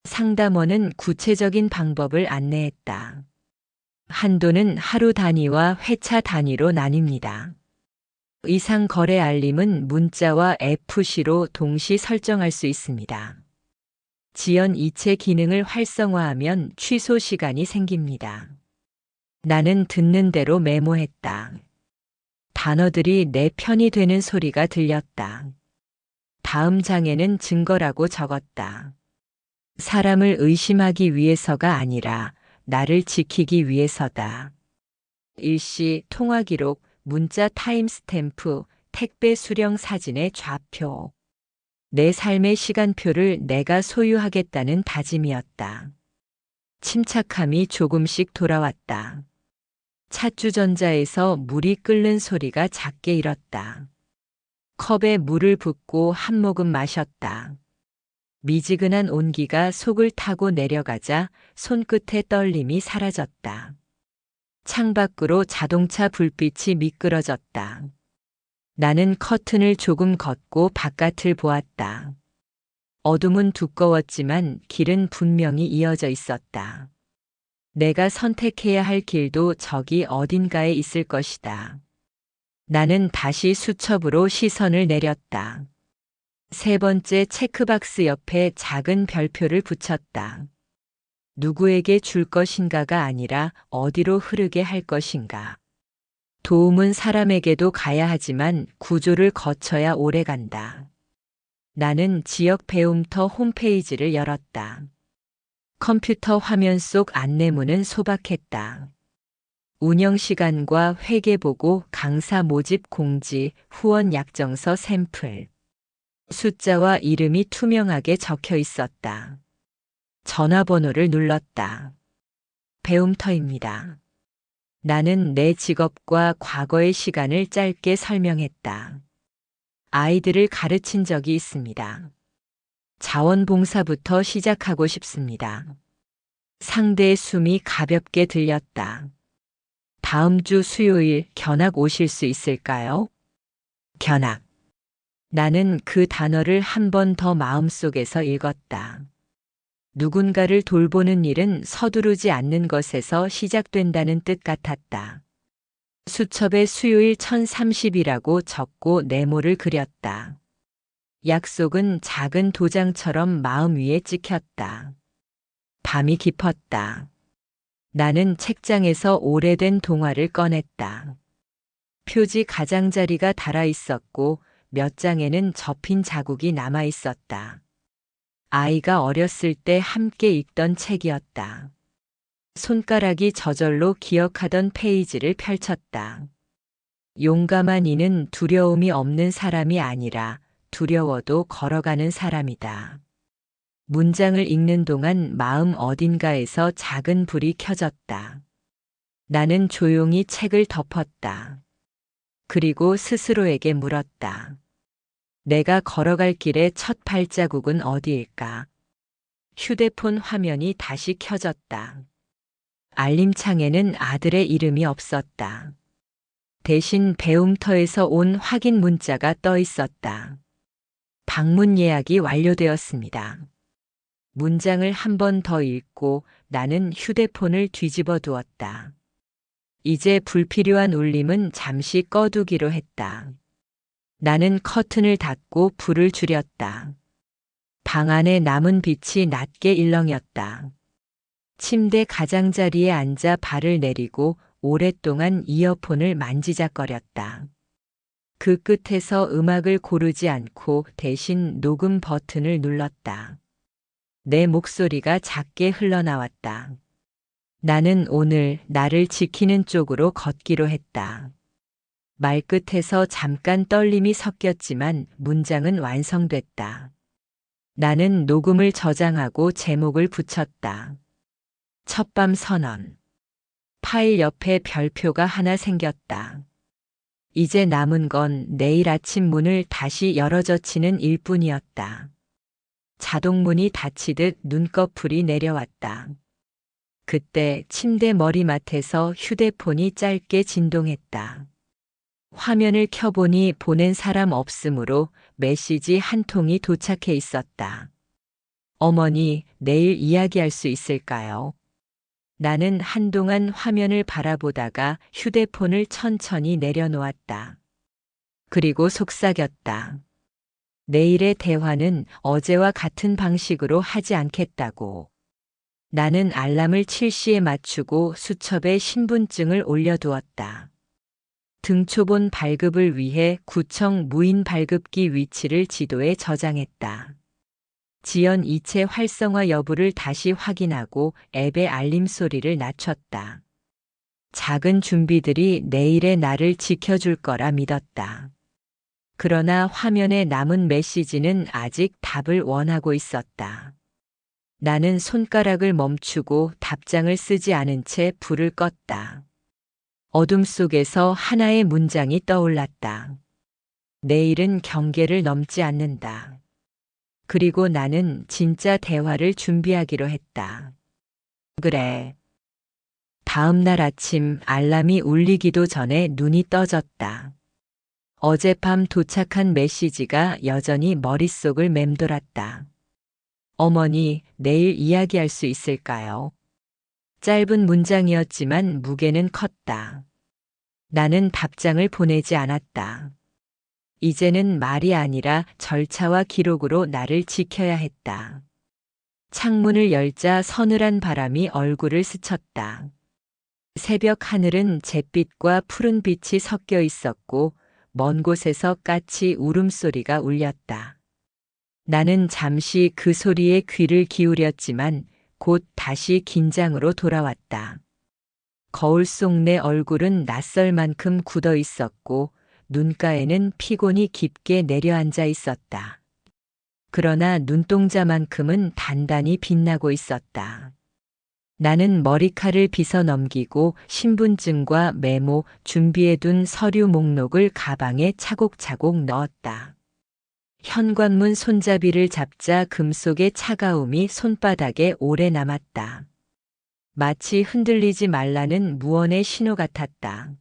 상담원은 구체적인 방법을 안내했다. 한도는 하루 단위와 회차 단위로 나뉩니다. 이상 거래 알림은 문자와 FC로 동시 설정할 수 있습니다. 지연 이체 기능을 활성화하면 취소 시간이 생깁니다. 나는 듣는 대로 메모했다. 단어들이 내 편이 되는 소리가 들렸다. 다음 장에는 증거라고 적었다. 사람을 의심하기 위해서가 아니라 나를 지키기 위해서다. 일시 통화 기록, 문자 타임스탬프, 택배 수령 사진의 좌표. 내 삶의 시간표를 내가 소유하겠다는 다짐이었다. 침착함이 조금씩 돌아왔다. 찻주전자에서 물이 끓는 소리가 작게 일었다. 컵에 물을 붓고 한 모금 마셨다. 미지근한 온기가 속을 타고 내려가자 손끝의 떨림이 사라졌다. 창밖으로 자동차 불빛이 미끄러졌다. 나는 커튼을 조금 걷고 바깥을 보았다. 어둠은 두꺼웠지만 길은 분명히 이어져 있었다. 내가 선택해야 할 길도 저기 어딘가에 있을 것이다. 나는 다시 수첩으로 시선을 내렸다. 세 번째 체크박스 옆에 작은 별표를 붙였다. 누구에게 줄 것인가가 아니라 어디로 흐르게 할 것인가. 도움은 사람에게도 가야 하지만 구조를 거쳐야 오래 간다. 나는 지역 배움터 홈페이지를 열었다. 컴퓨터 화면 속 안내문은 소박했다. 운영 시간과 회계보고, 강사 모집 공지, 후원 약정서 샘플. 숫자와 이름이 투명하게 적혀 있었다. 전화번호를 눌렀다. 배움터입니다. 나는 내 직업과 과거의 시간을 짧게 설명했다. 아이들을 가르친 적이 있습니다. 자원봉사부터 시작하고 싶습니다. 상대의 숨이 가볍게 들렸다. 다음 주 수요일 견학 오실 수 있을까요? 견학. 나는 그 단어를 한 번 더 마음속에서 읽었다. 누군가를 돌보는 일은 서두르지 않는 것에서 시작된다는 뜻 같았다. 수첩에 수요일 1030이라고 적고 네모를 그렸다. 약속은 작은 도장처럼 마음 위에 찍혔다. 밤이 깊었다. 나는 책장에서 오래된 동화를 꺼냈다. 표지 가장자리가 달아 있었고 몇 장에는 접힌 자국이 남아 있었다. 아이가 어렸을 때 함께 읽던 책이었다. 손가락이 저절로 기억하던 페이지를 펼쳤다. 용감한 이는 두려움이 없는 사람이 아니라 두려워도 걸어가는 사람이다. 문장을 읽는 동안 마음 어딘가에서 작은 불이 켜졌다. 나는 조용히 책을 덮었다. 그리고 스스로에게 물었다. 내가 걸어갈 길의 첫 발자국은 어디일까? 휴대폰 화면이 다시 켜졌다. 알림창에는 아들의 이름이 없었다. 대신 배움터에서 온 확인 문자가 떠 있었다. 방문 예약이 완료되었습니다. 문장을 한 번 더 읽고 나는 휴대폰을 뒤집어 두었다. 이제 불필요한 울림은 잠시 꺼두기로 했다. 나는 커튼을 닫고 불을 줄였다. 방 안에 남은 빛이 낮게 일렁였다. 침대 가장자리에 앉아 발을 내리고 오랫동안 이어폰을 만지작거렸다. 그 끝에서 음악을 고르지 않고 대신 녹음 버튼을 눌렀다. 내 목소리가 작게 흘러나왔다. 나는 오늘 나를 지키는 쪽으로 걷기로 했다. 말끝에서 잠깐 떨림이 섞였지만 문장은 완성됐다. 나는 녹음을 저장하고 제목을 붙였다. 첫밤 선언. 파일 옆에 별표가 하나 생겼다. 이제 남은 건 내일 아침 문을 다시 열어젖히는 일뿐이었다. 자동문이 닫히듯 눈꺼풀이 내려왔다. 그때 침대 머리맡에서 휴대폰이 짧게 진동했다. 화면을 켜보니 보낸 사람 없으므로 메시지 한 통이 도착해 있었다. 어머니, 내일 이야기할 수 있을까요? 나는 한동안 화면을 바라보다가 휴대폰을 천천히 내려놓았다. 그리고 속삭였다. 내일의 대화는 어제와 같은 방식으로 하지 않겠다고. 나는 알람을 7시에 맞추고 수첩에 신분증을 올려두었다. 등초본 발급을 위해 구청 무인 발급기 위치를 지도에 저장했다. 지연 이체 활성화 여부를 다시 확인하고 앱의 알림 소리를 낮췄다. 작은 준비들이 내일의 나를 지켜줄 거라 믿었다. 그러나 화면에 남은 메시지는 아직 답을 원하고 있었다. 나는 손가락을 멈추고 답장을 쓰지 않은 채 불을 껐다. 어둠 속에서 하나의 문장이 떠올랐다. 내일은 경계를 넘지 않는다. 그리고 나는 진짜 대화를 준비하기로 했다. 그래. 다음 날 아침 알람이 울리기도 전에 눈이 떠졌다. 어젯밤 도착한 메시지가 여전히 머릿속을 맴돌았다. 어머니, 내일 이야기할 수 있을까요? 짧은 문장이었지만 무게는 컸다. 나는 답장을 보내지 않았다. 이제는 말이 아니라 절차와 기록으로 나를 지켜야 했다. 창문을 열자 서늘한 바람이 얼굴을 스쳤다. 새벽 하늘은 잿빛과 푸른빛이 섞여 있었고 먼 곳에서 까치 울음소리가 울렸다. 나는 잠시 그 소리에 귀를 기울였지만 곧 다시 긴장으로 돌아왔다. 거울 속 내 얼굴은 낯설 만큼 굳어 있었고 눈가에는 피곤이 깊게 내려앉아 있었다. 그러나 눈동자만큼은 단단히 빛나고 있었다. 나는 머리칼을 빗어 넘기고 신분증과 메모, 준비해둔 서류 목록을 가방에 차곡차곡 넣었다. 현관문 손잡이를 잡자 금속의 차가움이 손바닥에 오래 남았다. 마치 흔들리지 말라는 무언의 신호 같았다.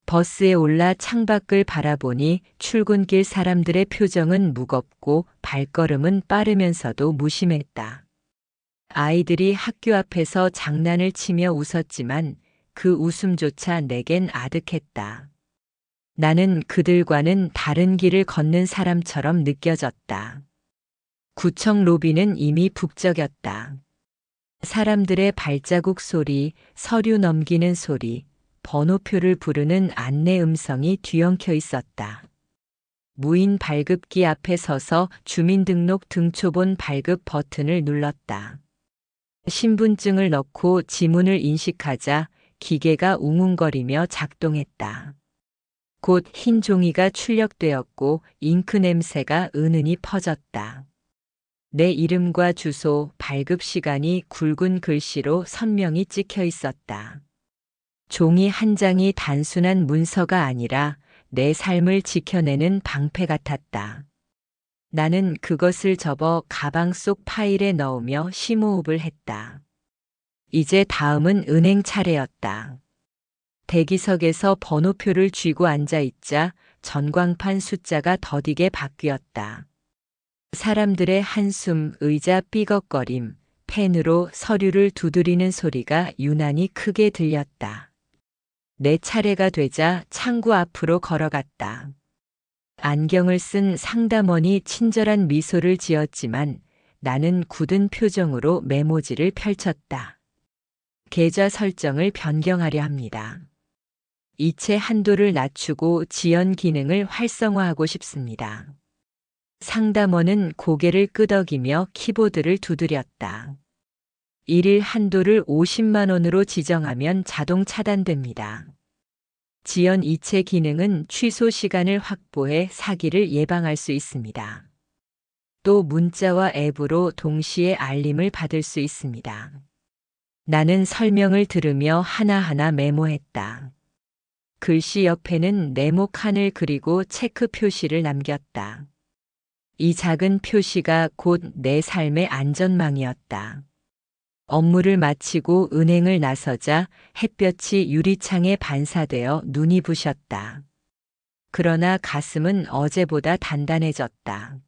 버스에 올라 창밖을 바라보니 출근길 사람들의 표정은 무겁고 발걸음은 빠르면서도 무심했다. 아이들이 학교 앞에서 장난을 치며 웃었지만 그 웃음조차 내겐 아득했다. 나는 그들과는 다른 길을 걷는 사람처럼 느껴졌다. 구청 로비는 이미 북적였다. 사람들의 발자국 소리, 서류 넘기는 소리, 번호표를 부르는 안내 음성이 뒤엉켜 있었다. 무인 발급기 앞에 서서 주민등록 등초본 발급 버튼을 눌렀다. 신분증을 넣고 지문을 인식하자 기계가 웅웅거리며 작동했다. 곧 흰 종이가 출력되었고 잉크 냄새가 은은히 퍼졌다. 내 이름과 주소, 발급 시간이 굵은 글씨로 선명히 찍혀 있었다. 종이 한 장이 단순한 문서가 아니라 내 삶을 지켜내는 방패 같았다. 나는 그것을 접어 가방 속 파일에 넣으며 심호흡을 했다. 이제 다음은 은행 차례였다. 대기석에서 번호표를 쥐고 앉아 있자 전광판 숫자가 더디게 바뀌었다. 사람들의 한숨, 의자 삐걱거림, 펜으로 서류를 두드리는 소리가 유난히 크게 들렸다. 내 차례가 되자 창구 앞으로 걸어갔다. 안경을 쓴 상담원이 친절한 미소를 지었지만 나는 굳은 표정으로 메모지를 펼쳤다. 계좌 설정을 변경하려 합니다. 이체 한도를 낮추고 지연 기능을 활성화하고 싶습니다. 상담원은 고개를 끄덕이며 키보드를 두드렸다. 일일 한도를 50만 원으로 지정하면 자동 차단됩니다. 지연 이체 기능은 취소 시간을 확보해 사기를 예방할 수 있습니다. 또 문자와 앱으로 동시에 알림을 받을 수 있습니다. 나는 설명을 들으며 하나하나 메모했다. 글씨 옆에는 네모 칸을 그리고 체크 표시를 남겼다. 이 작은 표시가 곧 내 삶의 안전망이었다. 업무를 마치고 은행을 나서자 햇볕이 유리창에 반사되어 눈이 부셨다. 그러나 가슴은 어제보다 단단해졌다.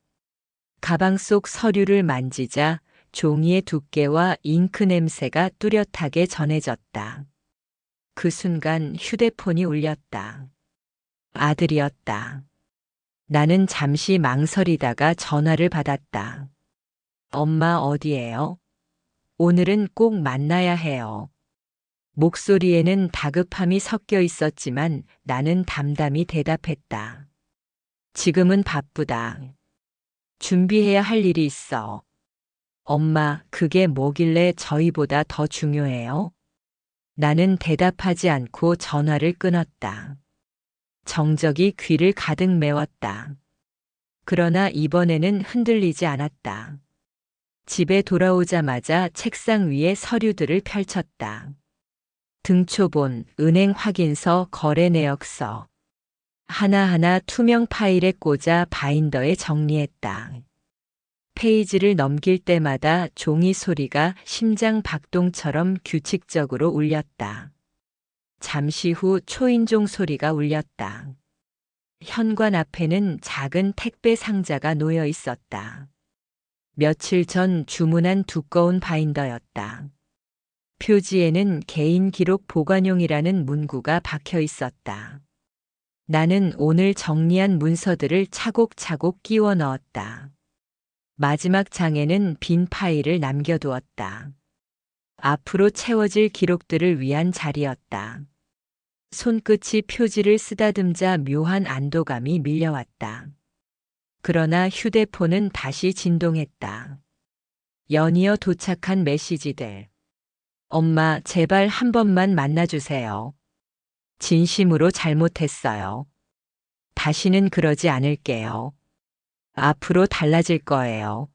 가방 속 서류를 만지자 종이의 두께와 잉크 냄새가 뚜렷하게 전해졌다. 그 순간 휴대폰이 울렸다. 아들이었다. 나는 잠시 망설이다가 전화를 받았다. 엄마 어디에요? 오늘은 꼭 만나야 해요. 목소리에는 다급함이 섞여 있었지만 나는 담담히 대답했다. 지금은 바쁘다. 준비해야 할 일이 있어. 엄마, 그게 뭐길래 저희보다 더 중요해요? 나는 대답하지 않고 전화를 끊었다. 정적이 귀를 가득 메웠다. 그러나 이번에는 흔들리지 않았다. 집에 돌아오자마자 책상 위에 서류들을 펼쳤다. 등초본, 은행 확인서, 거래 내역서. 하나하나 투명 파일에 꽂아 바인더에 정리했다. 페이지를 넘길 때마다 종이 소리가 심장 박동처럼 규칙적으로 울렸다. 잠시 후 초인종 소리가 울렸다. 현관 앞에는 작은 택배 상자가 놓여 있었다. 며칠 전 주문한 두꺼운 바인더였다. 표지에는 개인 기록 보관용이라는 문구가 박혀 있었다. 나는 오늘 정리한 문서들을 차곡차곡 끼워 넣었다. 마지막 장에는 빈 파일을 남겨두었다. 앞으로 채워질 기록들을 위한 자리였다. 손끝이 표지를 쓰다듬자 묘한 안도감이 밀려왔다. 그러나 휴대폰은 다시 진동했다. 연이어 도착한 메시지들. 엄마, 제발 한 번만 만나주세요. 진심으로 잘못했어요. 다시는 그러지 않을게요. 앞으로 달라질 거예요.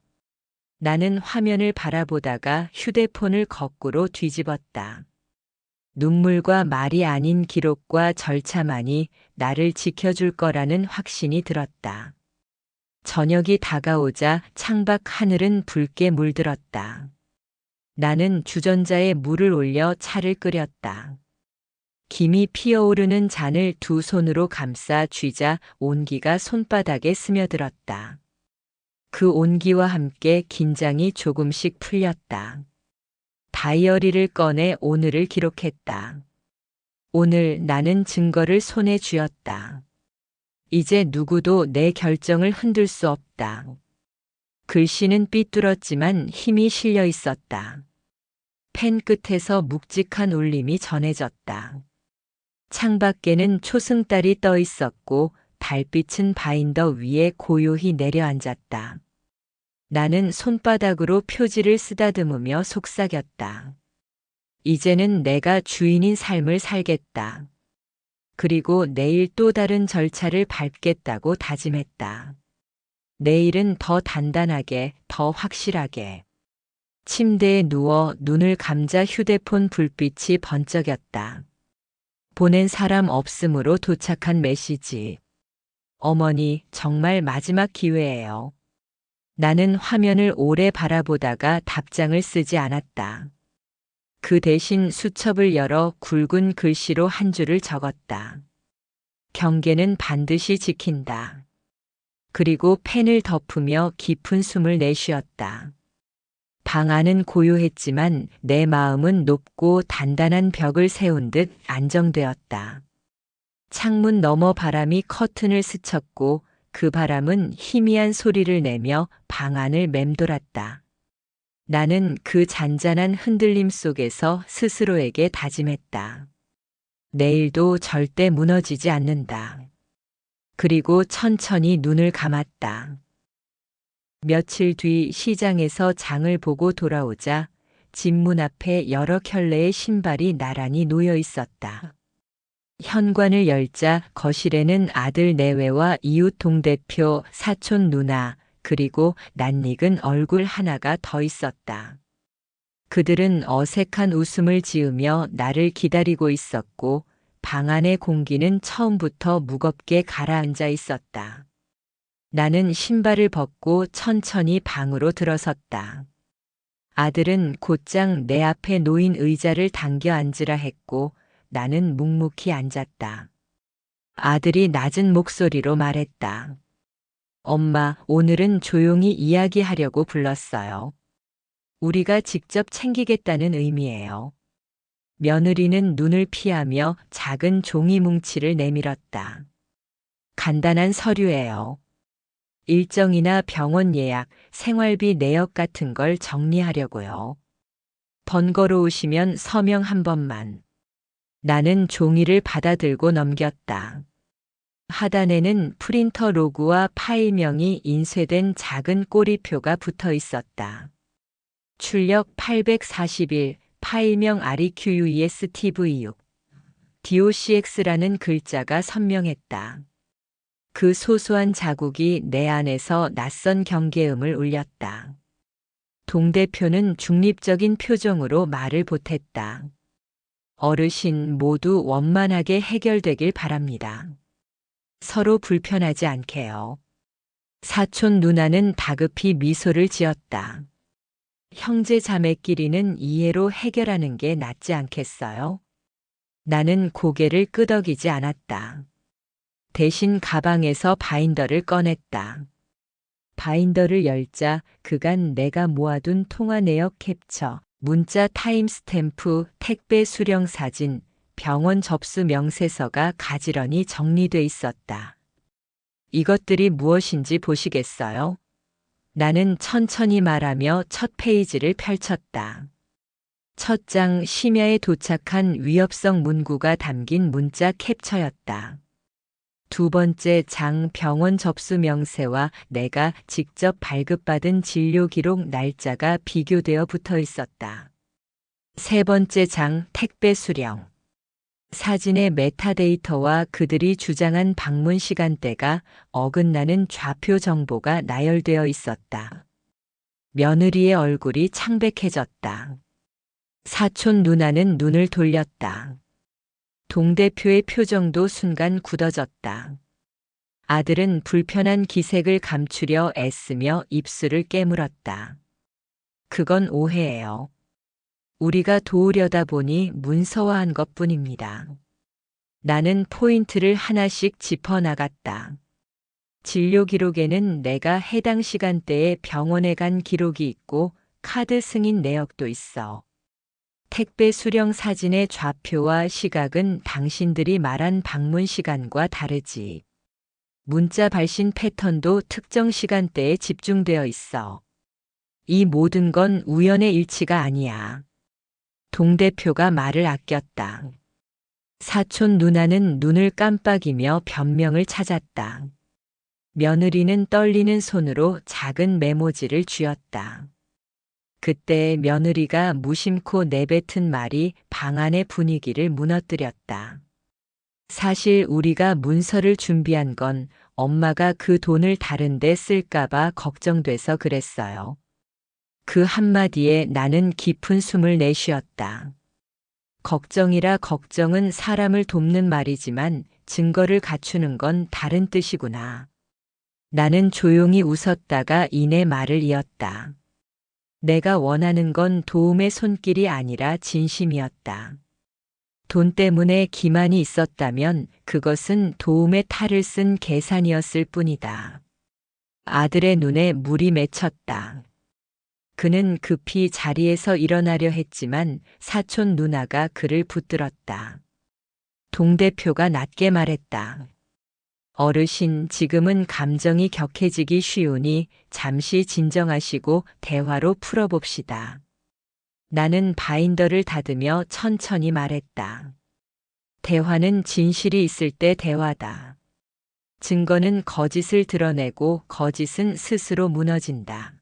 나는 화면을 바라보다가 휴대폰을 거꾸로 뒤집었다. 눈물과 말이 아닌 기록과 절차만이 나를 지켜줄 거라는 확신이 들었다. 저녁이 다가오자 창밖 하늘은 붉게 물들었다. 나는 주전자에 물을 올려 차를 끓였다. 김이 피어오르는 잔을 두 손으로 감싸 쥐자 온기가 손바닥에 스며들었다. 그 온기와 함께 긴장이 조금씩 풀렸다. 다이어리를 꺼내 오늘을 기록했다. 오늘 나는 증거를 손에 쥐었다. 이제 누구도 내 결정을 흔들 수 없다. 글씨는 삐뚤었지만 힘이 실려 있었다. 펜 끝에서 묵직한 울림이 전해졌다. 창밖에는 초승달이 떠 있었고 달빛은 바인더 위에 고요히 내려앉았다. 나는 손바닥으로 표지를 쓰다듬으며 속삭였다. 이제는 내가 주인인 삶을 살겠다. 그리고 내일 또 다른 절차를 밟겠다고 다짐했다. 내일은 더 단단하게, 더 확실하게. 침대에 누워 눈을 감자 휴대폰 불빛이 번쩍였다. 보낸 사람 없음으로 도착한 메시지. 어머니, 정말 마지막 기회예요. 나는 화면을 오래 바라보다가 답장을 쓰지 않았다. 그 대신 수첩을 열어 굵은 글씨로 한 줄을 적었다. 경계는 반드시 지킨다. 그리고 펜을 덮으며 깊은 숨을 내쉬었다. 방 안은 고요했지만 내 마음은 높고 단단한 벽을 세운 듯 안정되었다. 창문 너머 바람이 커튼을 스쳤고 그 바람은 희미한 소리를 내며 방 안을 맴돌았다. 나는 그 잔잔한 흔들림 속에서 스스로에게 다짐했다. 내일도 절대 무너지지 않는다. 그리고 천천히 눈을 감았다. 며칠 뒤 시장에서 장을 보고 돌아오자 집 문 앞에 여러 켤레의 신발이 나란히 놓여 있었다. 현관을 열자 거실에는 아들 내외와 이웃 동대표, 사촌 누나, 그리고 낯익은 얼굴 하나가 더 있었다. 그들은 어색한 웃음을 지으며 나를 기다리고 있었고 방 안의 공기는 처음부터 무겁게 가라앉아 있었다. 나는 신발을 벗고 천천히 방으로 들어섰다. 아들은 곧장 내 앞에 놓인 의자를 당겨 앉으라 했고 나는 묵묵히 앉았다. 아들이 낮은 목소리로 말했다. 엄마, 오늘은 조용히 이야기하려고 불렀어요. 우리가 직접 챙기겠다는 의미예요. 며느리는 눈을 피하며 작은 종이 뭉치를 내밀었다. 간단한 서류예요. 일정이나 병원 예약, 생활비 내역 같은 걸 정리하려고요. 번거로우시면 서명 한 번만. 나는 종이를 받아들고 넘겼다. 하단에는 프린터 로고와 파일명이 인쇄된 작은 꼬리표가 붙어 있었다. 출력 841, 파일명 REQUESTV6. DOCX라는 글자가 선명했다. 그 소소한 자국이 내 안에서 낯선 경계음을 울렸다. 동대표는 중립적인 표정으로 말을 보탰다. 어르신 모두 원만하게 해결되길 바랍니다. 서로 불편하지 않게요. 사촌 누나는 다급히 미소를 지었다. 형제 자매끼리는 이해로 해결하는 게 낫지 않겠어요? 나는 고개를 끄덕이지 않았다. 대신 가방에서 바인더를 꺼냈다. 바인더를 열자 그간 내가 모아둔 통화 내역 캡처, 문자 타임스탬프, 택배 수령 사진, 병원 접수 명세서가 가지런히 정리돼 있었다. 이것들이 무엇인지 보시겠어요? 나는 천천히 말하며 첫 페이지를 펼쳤다. 첫 장 심야에 도착한 위협성 문구가 담긴 문자 캡처였다. 두 번째 장 병원 접수 명세와 내가 직접 발급받은 진료 기록 날짜가 비교되어 붙어 있었다. 세 번째 장 택배 수령. 사진의 메타데이터와 그들이 주장한 방문 시간대가 어긋나는 좌표 정보가 나열되어 있었다. 며느리의 얼굴이 창백해졌다. 사촌 누나는 눈을 돌렸다. 동대표의 표정도 순간 굳어졌다. 아들은 불편한 기색을 감추려 애쓰며 입술을 깨물었다. 그건 오해예요. 우리가 도우려다 보니 문서화한 것뿐입니다. 나는 포인트를 하나씩 짚어나갔다. 진료 기록에는 내가 해당 시간대에 병원에 간 기록이 있고 카드 승인 내역도 있어. 택배 수령 사진의 좌표와 시각은 당신들이 말한 방문 시간과 다르지. 문자 발신 패턴도 특정 시간대에 집중되어 있어. 이 모든 건 우연의 일치가 아니야. 동대표가 말을 아꼈다. 사촌 누나는 눈을 깜빡이며 변명을 찾았다. 며느리는 떨리는 손으로 작은 메모지를 쥐었다. 그때 며느리가 무심코 내뱉은 말이 방 안의 분위기를 무너뜨렸다. 사실 우리가 문서를 준비한 건 엄마가 그 돈을 다른 데 쓸까봐 걱정돼서 그랬어요. 그 한마디에 나는 깊은 숨을 내쉬었다. 걱정이라 걱정은 사람을 돕는 말이지만 증거를 갖추는 건 다른 뜻이구나. 나는 조용히 웃었다가 이내 말을 이었다. 내가 원하는 건 도움의 손길이 아니라 진심이었다. 돈 때문에 기만이 있었다면 그것은 도움의 탈을 쓴 계산이었을 뿐이다. 아들의 눈에 물이 맺혔다. 그는 급히 자리에서 일어나려 했지만 사촌 누나가 그를 붙들었다. 동 대표가 낮게 말했다. 어르신, 지금은 감정이 격해지기 쉬우니 잠시 진정하시고 대화로 풀어봅시다. 나는 바인더를 닫으며 천천히 말했다. 대화는 진실이 있을 때 대화다. 증거는 거짓을 드러내고 거짓은 스스로 무너진다.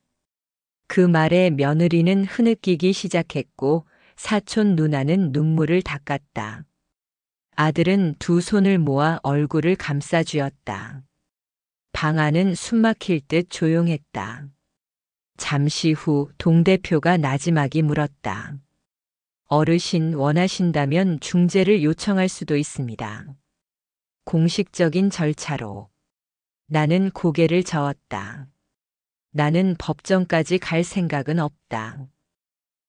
그 말에 며느리는 흐느끼기 시작했고 사촌 누나는 눈물을 닦았다. 아들은 두 손을 모아 얼굴을 감싸쥐었다. 방 안은 숨막힐 듯 조용했다. 잠시 후 동 대표가 나지막이 물었다. 어르신, 원하신다면 중재를 요청할 수도 있습니다. 공식적인 절차로. 나는 고개를 저었다. 나는 법정까지 갈 생각은 없다.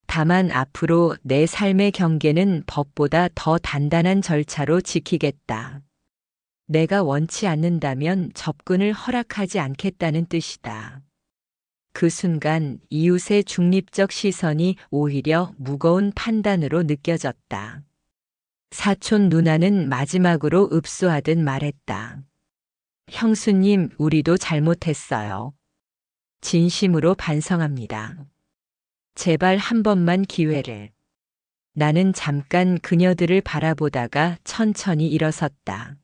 다만 앞으로 내 삶의 경계는 법보다 더 단단한 절차로 지키겠다. 내가 원치 않는다면 접근을 허락하지 않겠다는 뜻이다. 그 순간 이웃의 중립적 시선이 오히려 무거운 판단으로 느껴졌다. 사촌 누나는 마지막으로 읍소하듯 말했다. 형수님, 우리도 잘못했어요. 진심으로 반성합니다. 제발 한 번만 기회를. 나는 잠깐 그녀들을 바라보다가 천천히 일어섰다.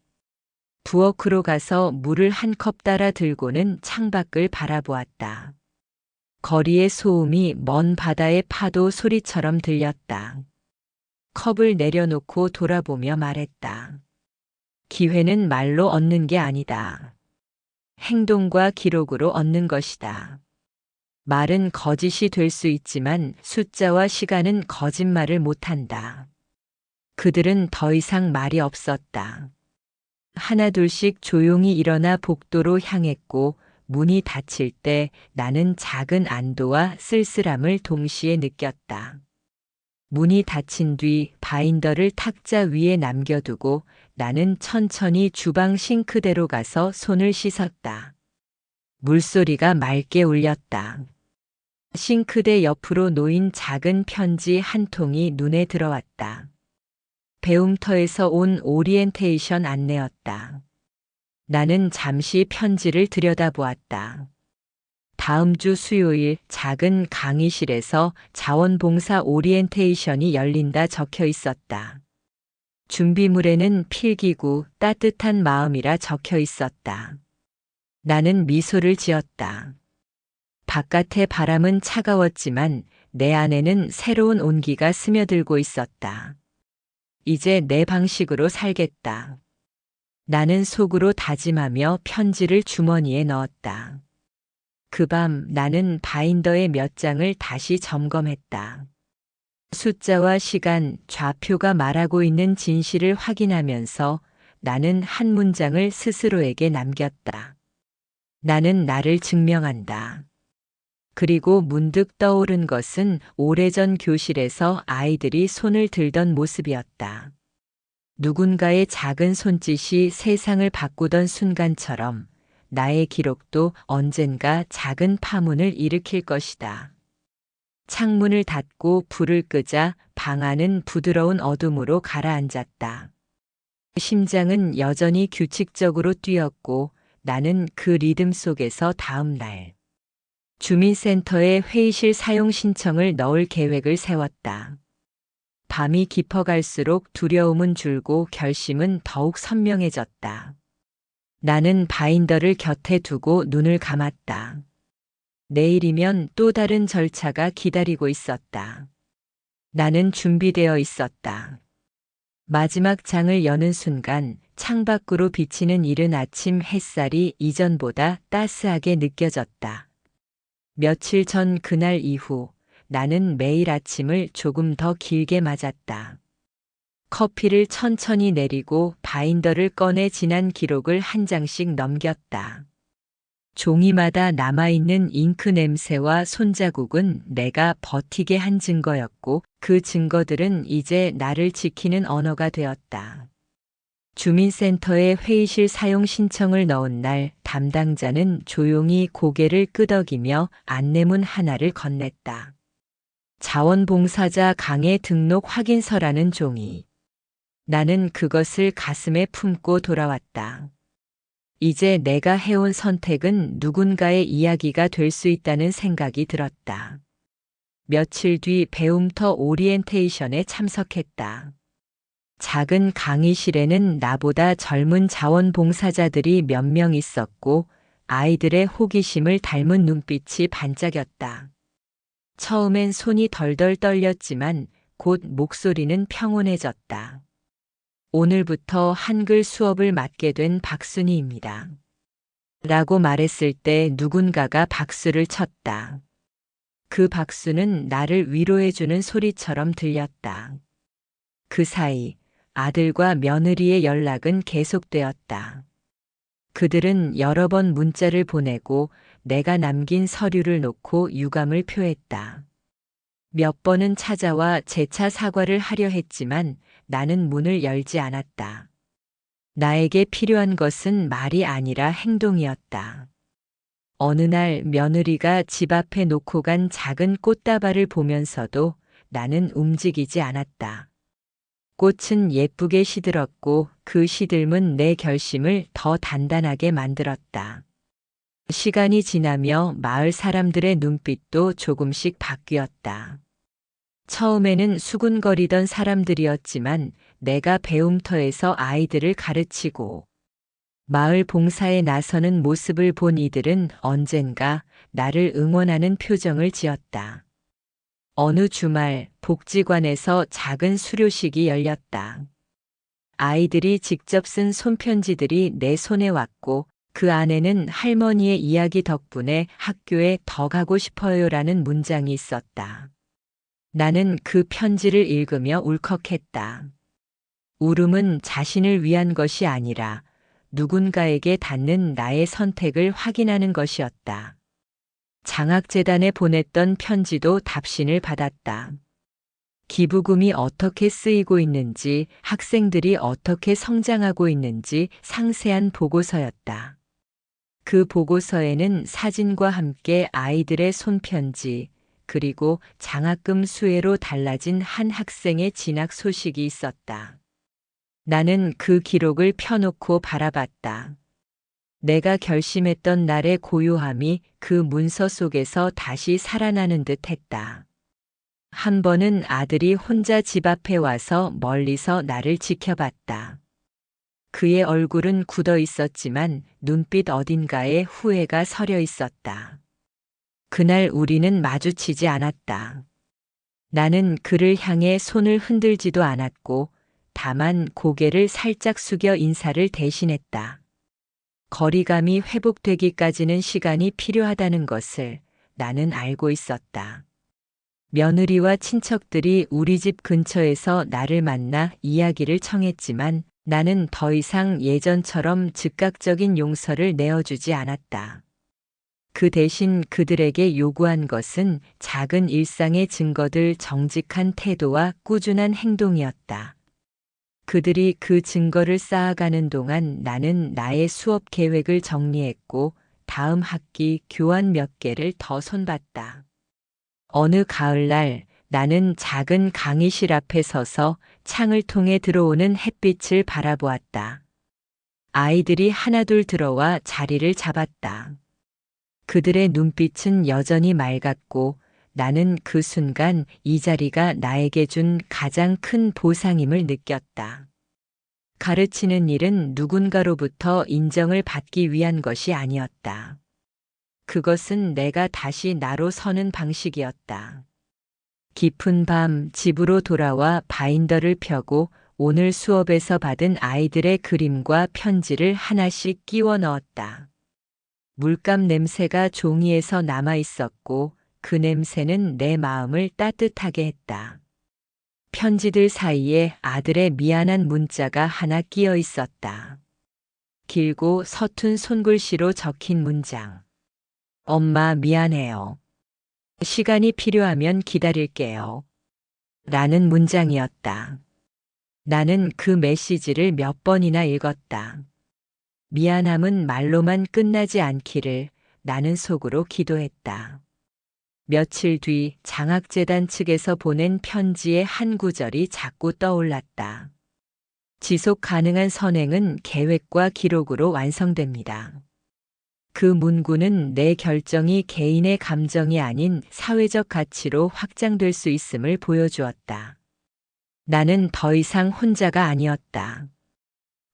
부엌으로 가서 물을 한 컵 따라 들고는 창밖을 바라보았다. 거리의 소음이 먼 바다의 파도 소리처럼 들렸다. 컵을 내려놓고 돌아보며 말했다. 기회는 말로 얻는 게 아니다. 행동과 기록으로 얻는 것이다. 말은 거짓이 될 수 있지만 숫자와 시간은 거짓말을 못한다. 그들은 더 이상 말이 없었다. 하나둘씩 조용히 일어나 복도로 향했고 문이 닫힐 때 나는 작은 안도와 쓸쓸함을 동시에 느꼈다. 문이 닫힌 뒤 바인더를 탁자 위에 남겨두고 나는 천천히 주방 싱크대로 가서 손을 씻었다. 물소리가 맑게 울렸다. 싱크대 옆으로 놓인 작은 편지 한 통이 눈에 들어왔다. 배움터에서 온 오리엔테이션 안내였다. 나는 잠시 편지를 들여다보았다. 다음 주 수요일 작은 강의실에서 자원봉사 오리엔테이션이 열린다 적혀 있었다. 준비물에는 필기구, 따뜻한 마음이라 적혀 있었다. 나는 미소를 지었다. 바깥의 바람은 차가웠지만 내 안에는 새로운 온기가 스며들고 있었다. 이제 내 방식으로 살겠다. 나는 속으로 다짐하며 편지를 주머니에 넣었다. 그 밤 나는 바인더의 몇 장을 다시 점검했다. 숫자와 시간, 좌표가 말하고 있는 진실을 확인하면서 나는 한 문장을 스스로에게 남겼다. 나는 나를 증명한다. 그리고 문득 떠오른 것은 오래전 교실에서 아이들이 손을 들던 모습이었다. 누군가의 작은 손짓이 세상을 바꾸던 순간처럼 나의 기록도 언젠가 작은 파문을 일으킬 것이다. 창문을 닫고 불을 끄자 방 안은 부드러운 어둠으로 가라앉았다. 심장은 여전히 규칙적으로 뛰었고 나는 그 리듬 속에서 다음 날 주민센터에 회의실 사용 신청을 넣을 계획을 세웠다. 밤이 깊어갈수록 두려움은 줄고 결심은 더욱 선명해졌다. 나는 바인더를 곁에 두고 눈을 감았다. 내일이면 또 다른 절차가 기다리고 있었다. 나는 준비되어 있었다. 마지막 장을 여는 순간 창밖으로 비치는 이른 아침 햇살이 이전보다 따스하게 느껴졌다. 며칠 전 그날 이후 나는 매일 아침을 조금 더 길게 맞았다. 커피를 천천히 내리고 바인더를 꺼내 지난 기록을 한 장씩 넘겼다. 종이마다 남아있는 잉크 냄새와 손자국은 내가 버티게 한 증거였고 그 증거들은 이제 나를 지키는 언어가 되었다. 주민센터에 회의실 사용 신청을 넣은 날 담당자는 조용히 고개를 끄덕이며 안내문 하나를 건넸다. 자원봉사자 강의 등록 확인서라는 종이. 나는 그것을 가슴에 품고 돌아왔다. 이제 내가 해온 선택은 누군가의 이야기가 될 수 있다는 생각이 들었다. 며칠 뒤 배움터 오리엔테이션에 참석했다. 작은 강의실에는 나보다 젊은 자원봉사자들이 몇 명 있었고 아이들의 호기심을 닮은 눈빛이 반짝였다. 처음엔 손이 덜덜 떨렸지만 곧 목소리는 평온해졌다. 오늘부터 한글 수업을 맡게 된 박순희입니다. 라고 말했을 때 누군가가 박수를 쳤다. 그 박수는 나를 위로해주는 소리처럼 들렸다. 그 사이 아들과 며느리의 연락은 계속되었다. 그들은 여러 번 문자를 보내고 내가 남긴 서류를 놓고 유감을 표했다. 몇 번은 찾아와 재차 사과를 하려 했지만 나는 문을 열지 않았다. 나에게 필요한 것은 말이 아니라 행동이었다. 어느 날 며느리가 집 앞에 놓고 간 작은 꽃다발을 보면서도 나는 움직이지 않았다. 꽃은 예쁘게 시들었고 그 시들문 내 결심을 더 단단하게 만들었다. 시간이 지나며 마을 사람들의 눈빛도 조금씩 바뀌었다. 처음에는 수군거리던 사람들이었지만 내가 배움터에서 아이들을 가르치고 마을 봉사에 나서는 모습을 본 이들은 언젠가 나를 응원하는 표정을 지었다. 어느 주말 복지관에서 작은 수료식이 열렸다. 아이들이 직접 쓴 손편지들이 내 손에 왔고 그 안에는 할머니의 이야기 덕분에 학교에 더 가고 싶어요라는 문장이 있었다. 나는 그 편지를 읽으며 울컥했다. 울음은 자신을 위한 것이 아니라 누군가에게 닿는 나의 선택을 확인하는 것이었다. 장학재단에 보냈던 편지도 답신을 받았다. 기부금이 어떻게 쓰이고 있는지, 학생들이 어떻게 성장하고 있는지 상세한 보고서였다. 그 보고서에는 사진과 함께 아이들의 손편지, 그리고 장학금 수혜로 달라진 한 학생의 진학 소식이 있었다. 나는 그 기록을 펴놓고 바라봤다. 내가 결심했던 날의 고요함이 그 문서 속에서 다시 살아나는 듯 했다. 한 번은 아들이 혼자 집 앞에 와서 멀리서 나를 지켜봤다. 그의 얼굴은 굳어 있었지만 눈빛 어딘가에 후회가 서려 있었다. 그날 우리는 마주치지 않았다. 나는 그를 향해 손을 흔들지도 않았고 다만 고개를 살짝 숙여 인사를 대신했다. 거리감이 회복되기까지는 시간이 필요하다는 것을 나는 알고 있었다. 며느리와 친척들이 우리 집 근처에서 나를 만나 이야기를 청했지만 나는 더 이상 예전처럼 즉각적인 용서를 내어주지 않았다. 그 대신 그들에게 요구한 것은 작은 일상의 증거들, 정직한 태도와 꾸준한 행동이었다. 그들이 그 증거를 쌓아가는 동안 나는 나의 수업 계획을 정리했고 다음 학기 교환 몇 개를 더 손봤다. 어느 가을날 나는 작은 강의실 앞에 서서 창을 통해 들어오는 햇빛을 바라보았다. 아이들이 하나둘 들어와 자리를 잡았다. 그들의 눈빛은 여전히 맑았고 나는 그 순간 이 자리가 나에게 준 가장 큰 보상임을 느꼈다. 가르치는 일은 누군가로부터 인정을 받기 위한 것이 아니었다. 그것은 내가 다시 나로 서는 방식이었다. 깊은 밤 집으로 돌아와 바인더를 펴고 오늘 수업에서 받은 아이들의 그림과 편지를 하나씩 끼워 넣었다. 물감 냄새가 종이에서 남아 있었고 그 냄새는 내 마음을 따뜻하게 했다. 편지들 사이에 아들의 미안한 문자가 하나 끼어 있었다. 길고 서툰 손글씨로 적힌 문장. 엄마 미안해요. 시간이 필요하면 기다릴게요. 라는 문장이었다. 나는 그 메시지를 몇 번이나 읽었다. 미안함은 말로만 끝나지 않기를 나는 속으로 기도했다. 며칠 뒤 장학재단 측에서 보낸 편지의 한 구절이 자꾸 떠올랐다. 지속 가능한 선행은 계획과 기록으로 완성됩니다. 그 문구는 내 결정이 개인의 감정이 아닌 사회적 가치로 확장될 수 있음을 보여주었다. 나는 더 이상 혼자가 아니었다.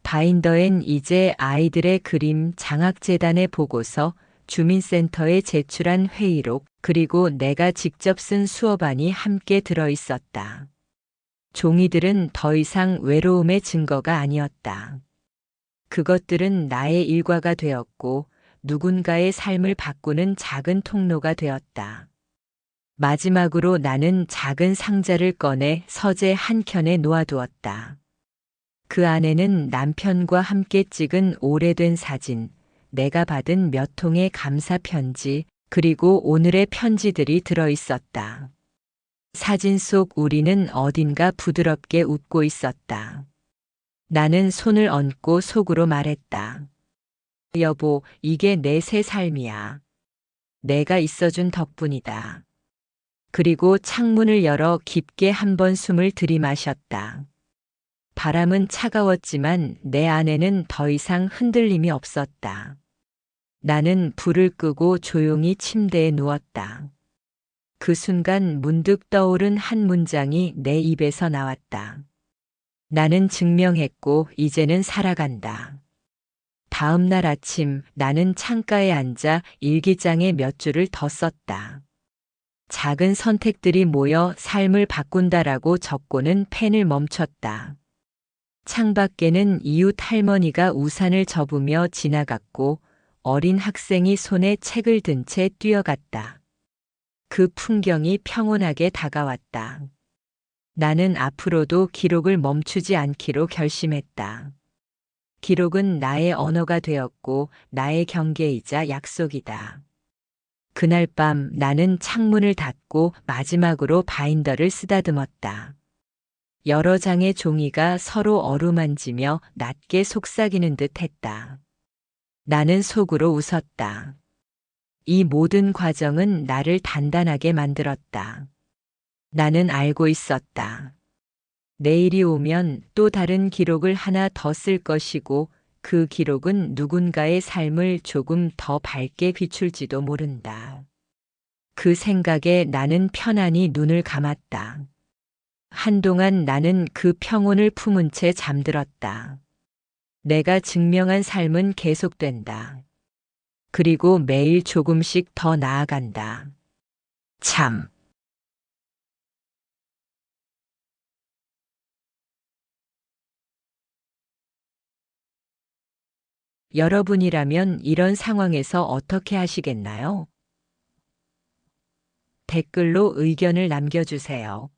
바인더엔 이제 아이들의 그림, 장학재단의 보고서, 주민센터에 제출한 회의록, 그리고 내가 직접 쓴 수업안이 함께 들어 있었다. 종이들은 더 이상 외로움의 증거가 아니었다. 그것들은 나의 일과가 되었고 누군가의 삶을 바꾸는 작은 통로가 되었다. 마지막으로 나는 작은 상자를 꺼내 서재 한켠에 놓아두었다. 그 안에는 남편과 함께 찍은 오래된 사진, 내가 받은 몇 통의 감사 편지, 그리고 오늘의 편지들이 들어 있었다. 사진 속 우리는 어딘가 부드럽게 웃고 있었다. 나는 손을 얹고 속으로 말했다. 여보, 이게 내 새 삶이야. 내가 있어준 덕분이다. 그리고 창문을 열어 깊게 한 번 숨을 들이마셨다. 바람은 차가웠지만 내 안에는 더 이상 흔들림이 없었다. 나는 불을 끄고 조용히 침대에 누웠다. 그 순간 문득 떠오른 한 문장이 내 입에서 나왔다. 나는 증명했고 이제는 살아간다. 다음 날 아침 나는 창가에 앉아 일기장에 몇 줄을 더 썼다. 작은 선택들이 모여 삶을 바꾼다라고 적고는 펜을 멈췄다. 창밖에는 이웃 할머니가 우산을 접으며 지나갔고 어린 학생이 손에 책을 든 채 뛰어갔다. 그 풍경이 평온하게 다가왔다. 나는 앞으로도 기록을 멈추지 않기로 결심했다. 기록은 나의 언어가 되었고 나의 경계이자 약속이다. 그날 밤 나는 창문을 닫고 마지막으로 바인더를 쓰다듬었다. 여러 장의 종이가 서로 어루만지며 낮게 속삭이는 듯 했다. 나는 속으로 웃었다. 이 모든 과정은 나를 단단하게 만들었다. 나는 알고 있었다. 내일이 오면 또 다른 기록을 하나 더 쓸 것이고 그 기록은 누군가의 삶을 조금 더 밝게 비출지도 모른다. 그 생각에 나는 편안히 눈을 감았다. 한동안 나는 그 평온을 품은 채 잠들었다. 내가 증명한 삶은 계속된다. 그리고 매일 조금씩 더 나아간다. 참. 여러분이라면 이런 상황에서 어떻게 하시겠나요? 댓글로 의견을 남겨주세요.